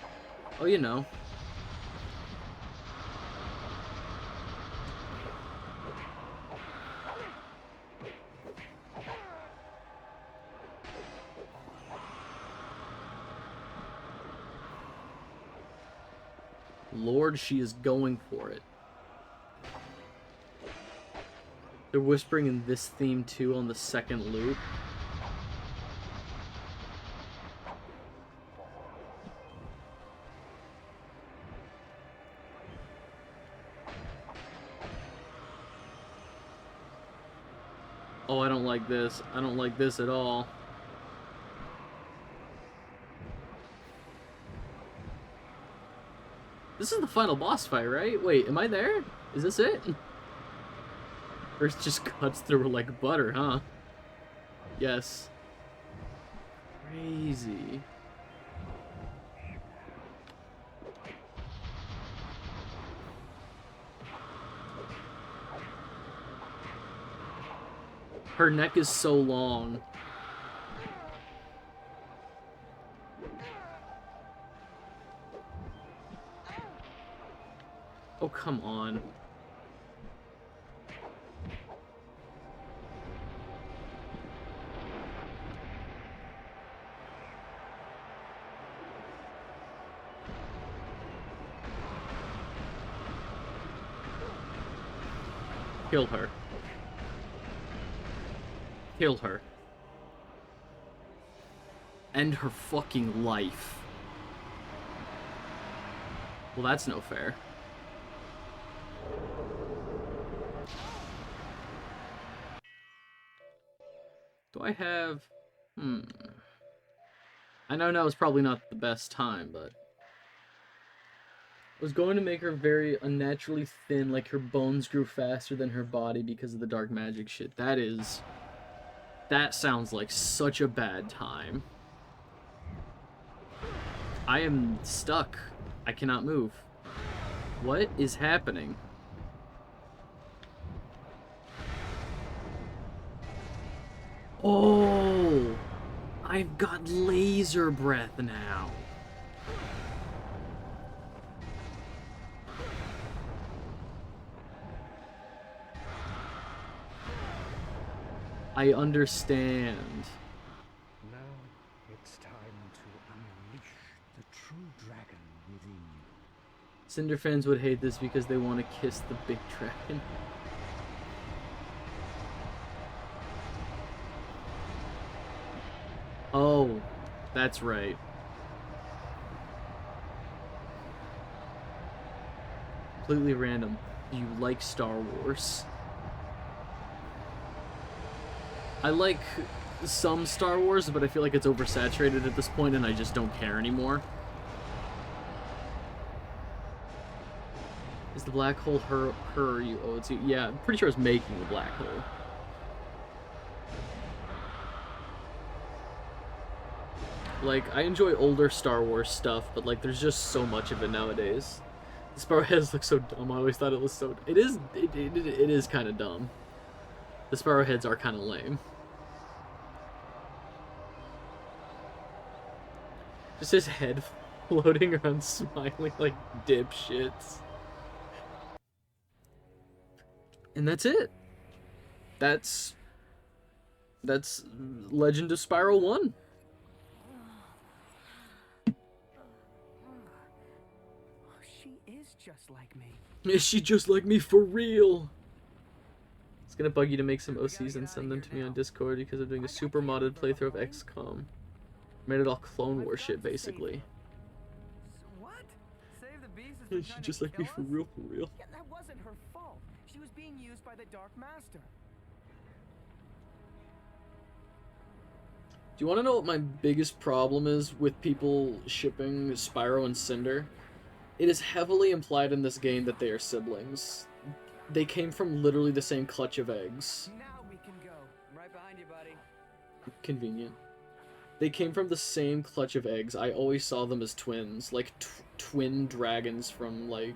Oh, you know. Lord, she is going for it. They're whispering in this theme too on the second loop. Oh, I don't like this. I don't like this at all. This is the final boss fight, right? Wait, am I there? Is this it? Or it just cuts through like butter, huh? Yes. Crazy. Her neck is so long. Oh, come on. Kill her. Kill her. End her fucking life. Well, that's no fair. Do I have... I know now is probably not the best time, but... I was going to make her very unnaturally thin, like her bones grew faster than her body because of the dark magic shit. That sounds like such a bad time. I am stuck. I cannot move. What is happening? Oh! I've got laser breath now. I understand. Now it's time to unleash the true dragon within you. Cinder fans would hate this because they want to kiss the big dragon. Oh, that's right. Completely random. You like Star Wars. I like some Star Wars, but I feel like it's oversaturated at this point and I just don't care anymore. Is the black hole her you owe it to? Yeah, I'm pretty sure it's making the black hole. Like, I enjoy older Star Wars stuff, but like, there's just so much of it nowadays. The Spyro heads look so dumb. I always thought it was so... It is kind of dumb. The Spyro heads are kind of lame. Just his head floating around smiling like dipshits. And that's it. That's Legend of Spyro 1. She is just like me. Is she just like me for real? It's gonna bug you to make some OCs and send them to me on Discord because I'm doing a super modded playthrough of XCOM. Made it all Clone War shit, basically. What? Save the beast is Is she just like me for real, for real? Yeah, that wasn't her fault. She was being used by the Dark Master. Do you want to know what my biggest problem is with people shipping Spyro and Cinder? It is heavily implied in this game that they are siblings. They came from literally the same clutch of eggs. Now we can go. I'm right behind you, buddy. Convenient. They came from the same clutch of eggs. I always saw them as twins. Like, twin dragons from, like...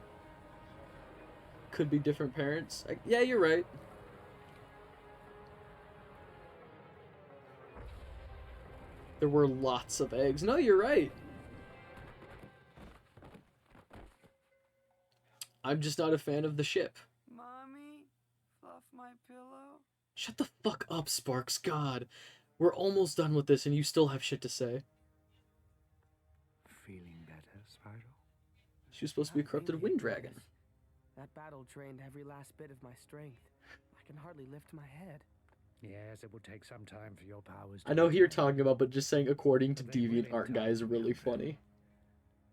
Could be different parents. Yeah, you're right. There were lots of eggs. No, you're right. I'm just not a fan of the ship. Mommy, fluff my pillow. Shut the fuck up, Sparks. God. We're almost done with this and you still have shit to say. Feeling better, Spyro? She was supposed to be a Not corrupted really, wind dragon. Ignitus. That battle drained every last bit of my strength. I can hardly lift my head. Yes, it will take some time for your powers to I know who you're return. talking about, but just saying according to But they will in DeviantArt time, guy is really young man. funny.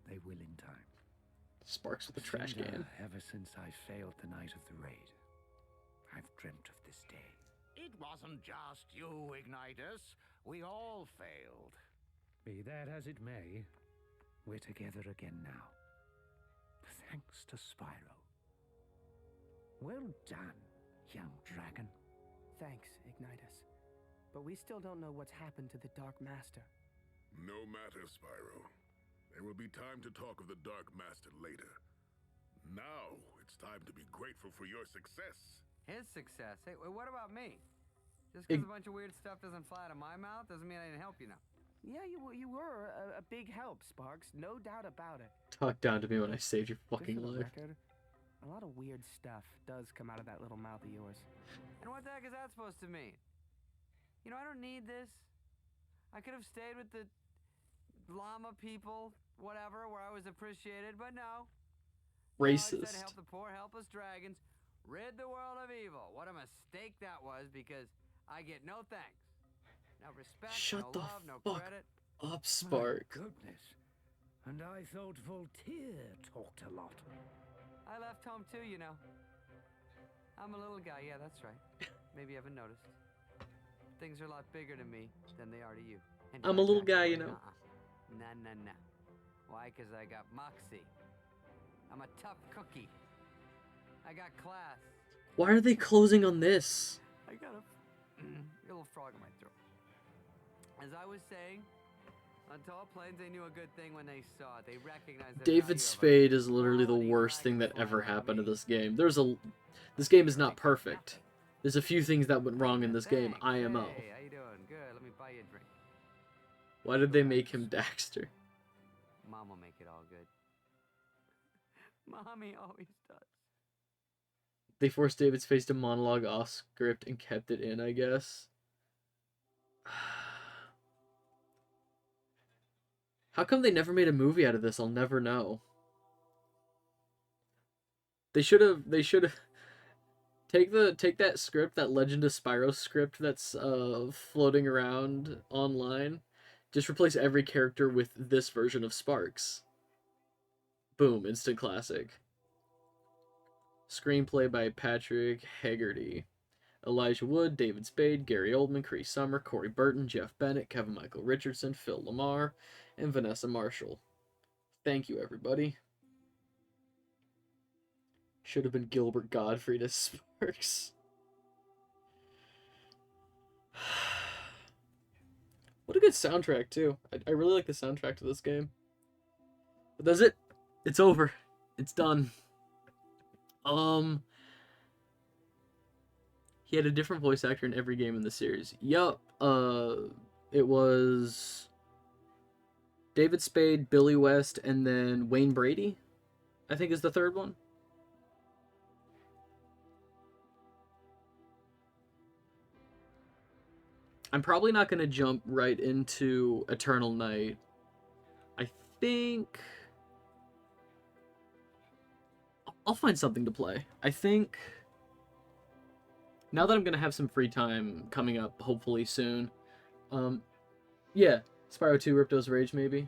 They will in time. Sparks with the trash Cinder, can. ever since I failed the night of the raid, I've dreamt of this day. It wasn't just you, Ignitus. We all failed. Be that as it may, we're together again now. Thanks to Spyro. Well done, young dragon. Thanks, Ignitus. But we still don't know what's happened to the Dark Master. No matter, Spyro. There will be time to talk of the Dark Master later. Now, it's time to be grateful for your success. His success. Hey, what about me? Just because Ig- a bunch of weird stuff doesn't fly out of my mouth doesn't mean I didn't help you now. Yeah, you were a big help, Sparks. No doubt about it. Talk down to me when I saved your Just fucking for the life. record, a lot of weird stuff does come out of that little mouth of yours. And what the heck is that supposed to mean? You know, I don't need this. I could have stayed with the llama people, whatever, where I was appreciated, but no. No, I said Racist. help the poor, helpless dragons, rid the world of evil. What a mistake that was, because I get no thanks. No respect, Shut no the love, no fuck credit. up, Spark. Goodness. And I thought Voltaire talked a lot. I left home too, you know. I'm a little guy, yeah, that's right. Maybe you haven't noticed. Things are a lot bigger to me than they are to you. And I'm a little exactly guy, why? you know. Nah. Why? Because I got moxie. I'm a tough cookie. I got class. Why are they closing on this? I got a little frog in my throat. As I was saying, on tall plains they knew a good thing when they saw it. They recognized the value David of a Spade is literally the quality worst thing that dragonfly ever like happened to me. this game. This game is not Like perfect. nothing. There's a few things that went wrong in this game. Thanks. IMO. Hey, how you doing? Good. Let me buy you a drink. Why did they make him Daxter? Mom will make it all good. Mommy always does. They forced David Spade to monologue off script and kept it in, I guess. How come they never made a movie out of this? I'll never know. They should have take that script, that Legend of Spyro script that's floating around online. Just replace every character with this version of Sparks. Boom, instant classic. Screenplay by Patrick Haggerty. Elijah Wood, David Spade, Gary Oldman, Cree Summer, Corey Burton, Jeff Bennett, Kevin Michael Richardson, Phil Lamar, and Vanessa Marshall. Thank you, everybody. Should have been Gilbert Gottfried as Sparks. What a good soundtrack, too. I really like the soundtrack to this game. But that's it. It's over. It's done. He had a different voice actor in every game in the series. Yup. It was David Spade, Billy West, and then Wayne Brady, I think is the third one. I'm probably not going to jump right into Eternal Night. I think I'll find something to play. I think now that I'm going to have some free time coming up, hopefully soon. Yeah, Spyro 2 Ripto's Rage, maybe.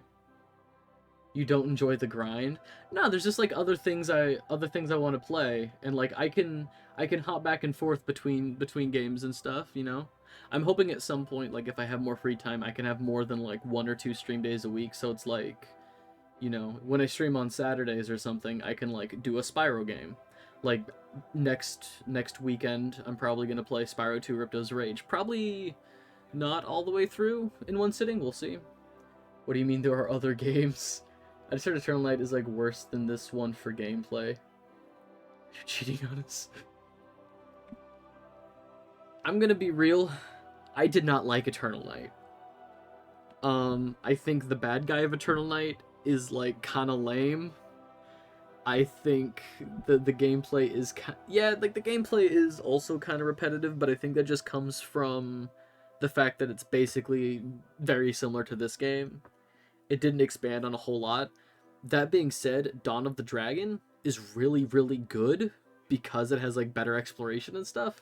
You don't enjoy the grind? No, there's just like other things I want to play, and like I can hop back and forth between games and stuff, you know? I'm hoping at some point, like, if I have more free time, I can have more than, like, 1 or 2 stream days a week, so it's, like, you know, when I stream on Saturdays or something, I can, like, do a Spyro game. Like, next weekend, I'm probably gonna play Spyro 2 Ripto's Rage. Probably not all the way through in one sitting, we'll see. What do you mean there are other games? I just heard Eternal Night is, like, worse than this one for gameplay. You're cheating on us. I'm gonna be real. I did not like Eternal Night. I think the bad guy of Eternal Night is like kind of lame. I think the gameplay is yeah, like the gameplay is also kind of repetitive, but I think that just comes from the fact that it's basically very similar to this game. It didn't expand on a whole lot. That being said, Dawn of the Dragon is really, really good because it has like better exploration and stuff.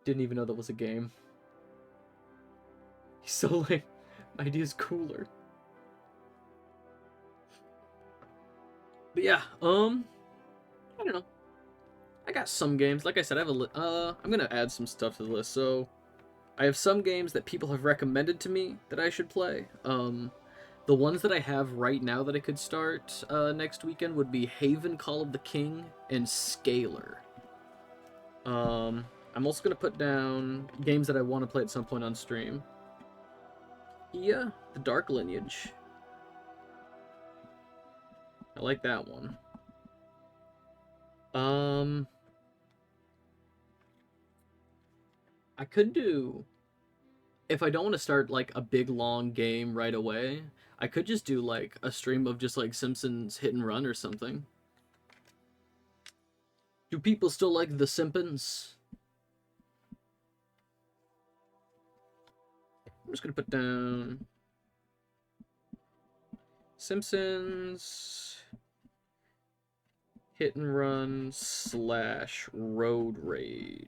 Didn't even know that was a game. He's so lame. My idea's cooler. But yeah, I don't know. I got some games. Like I said, I have I'm gonna add some stuff to the list. So, I have some games that people have recommended to me that I should play. The ones that I have right now that I could start next weekend would be Haven, Call of the King, and Scalar. I'm also gonna put down games that I want to play at some point on stream. Yeah, The Dark Lineage. I like that one. I could do, if I don't want to start like a big long game right away, I could just do like a stream of just like Simpsons Hit and Run or something. Do people still like The Simpsons? I'm just gonna put down Simpsons Hit and Run / Road Rage.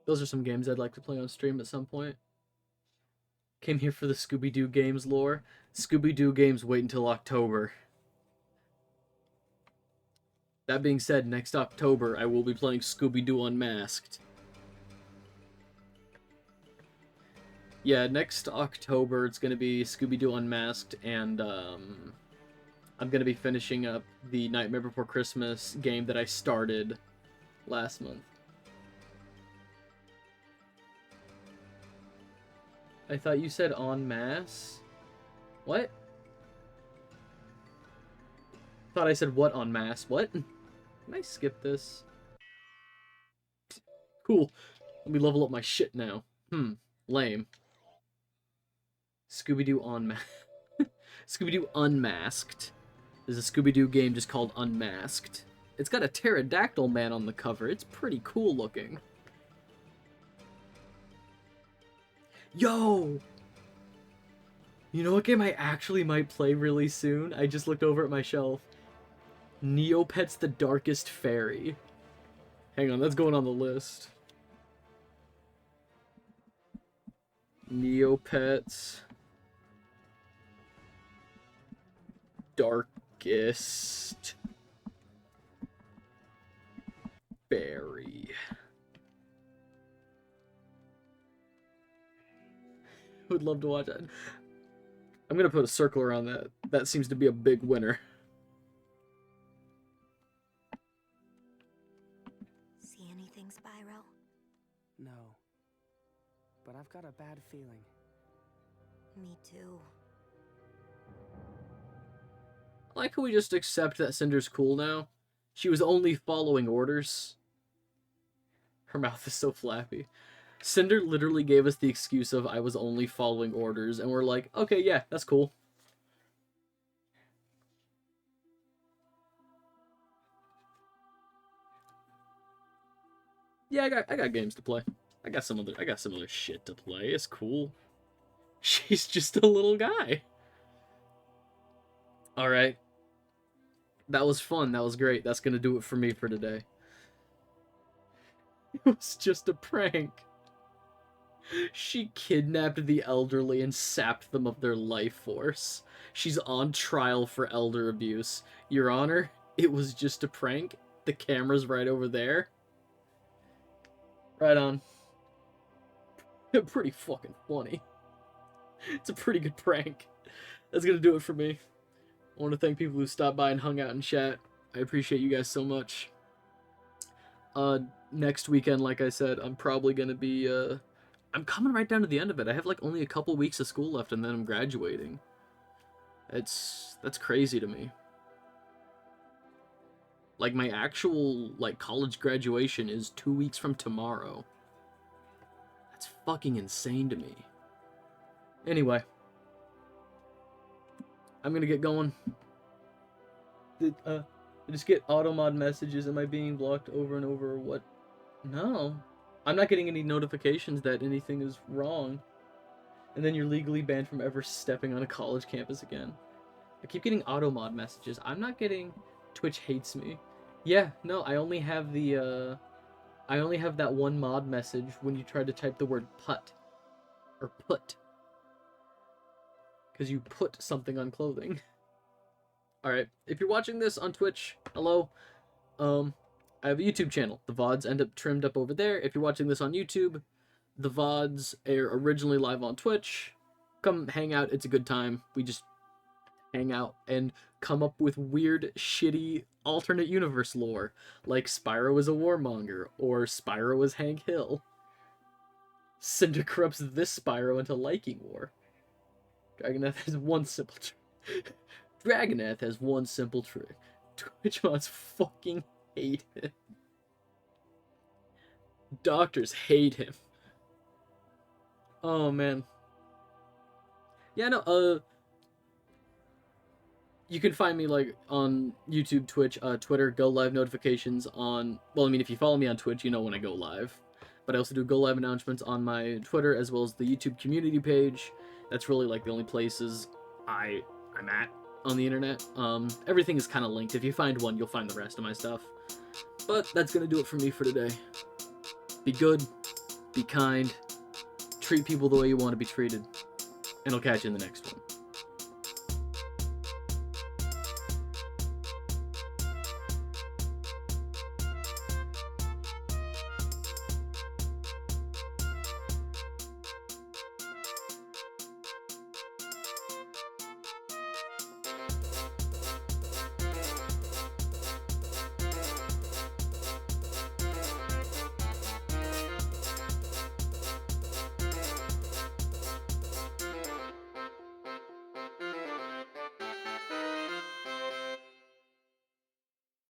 Those are some games I'd like to play on stream at some point. Came here for the Scooby-Doo games lore. Scooby-Doo games wait until October. That being said, next October I will be playing Scooby-Doo Unmasked. Yeah, next October it's going to be Scooby-Doo Unmasked, and I'm going to be finishing up the Nightmare Before Christmas game that I started last month. I thought you said en masse? What? Thought I said what en masse? What? Can I skip this? Cool. Let me level up my shit now. Lame. Scooby-Doo Scooby-Doo Unmasked. There's a Scooby-Doo game just called Unmasked. It's got a pterodactyl man on the cover. It's pretty cool looking. Yo! You know what game I actually might play really soon? I just looked over at my shelf. Neopets the Darkest Fairy. Hang on, that's going on the list. Neopets Darkest Fairy. Would love to watch that. I'm gonna put a circle around that. That seems to be a big winner. See anything, Spyro? No. But I've got a bad feeling. Me too. I like how we just accept that Cinder's cool now. She was only following orders. Her mouth is so flappy. Cinder literally gave us the excuse of I was only following orders, and we're like, okay, yeah, that's cool. Yeah, I got games to play. I got some other shit to play. It's cool. She's just a little guy. Alright. That was fun. That was great. That's gonna do it for me for today. It was just a prank. She kidnapped the elderly and sapped them of their life force. She's on trial for elder abuse. Your Honor, it was just a prank. The camera's right over there. Right on. Pretty fucking funny. It's a pretty good prank. That's gonna do it for me. I want to thank people who stopped by and hung out and chat. I appreciate you guys so much. Next weekend, like I said, I'm probably gonna be, I'm coming right down to the end of it. I have like only a couple weeks of school left and then I'm graduating. That's crazy to me. Like, my actual, like, college graduation is 2 weeks from tomorrow. That's fucking insane to me. Anyway. I'm gonna get going. I just get automod messages. Am I being blocked over and over or what? No. I'm not getting any notifications that anything is wrong. And then you're legally banned from ever stepping on a college campus again. I keep getting automod messages. I'm not getting Twitch hates me. Yeah, no, I only have the, I only have that one mod message when you try to type the word put. Or put. Because you put something on clothing. Alright, if you're watching this on Twitch, hello. I have a YouTube channel. The VODs end up trimmed up over there. If you're watching this on YouTube, the VODs are originally live on Twitch. Come hang out, it's a good time. We just hang out and come up with weird, shitty, alternate universe lore. Like Spyro is a warmonger, or Spyro is Hank Hill. Cinder corrupts this Spyro into liking war. Dragoneth has one simple trick. Dragoneth has one simple trick. Twitch mods fucking hate him. Doctors hate him. Oh, man. Yeah, no, you can find me, like, on YouTube, Twitch, Twitter, go live notifications on... Well, I mean, if you follow me on Twitch, you know when I go live. But I also do go live announcements on my Twitter, as well as the YouTube community page. That's really, like, the only places I'm at on the internet. Everything is kind of linked. If you find one, you'll find the rest of my stuff. But that's gonna do it for me for today. Be good, be kind, treat people the way you want to be treated, and I'll catch you in the next one.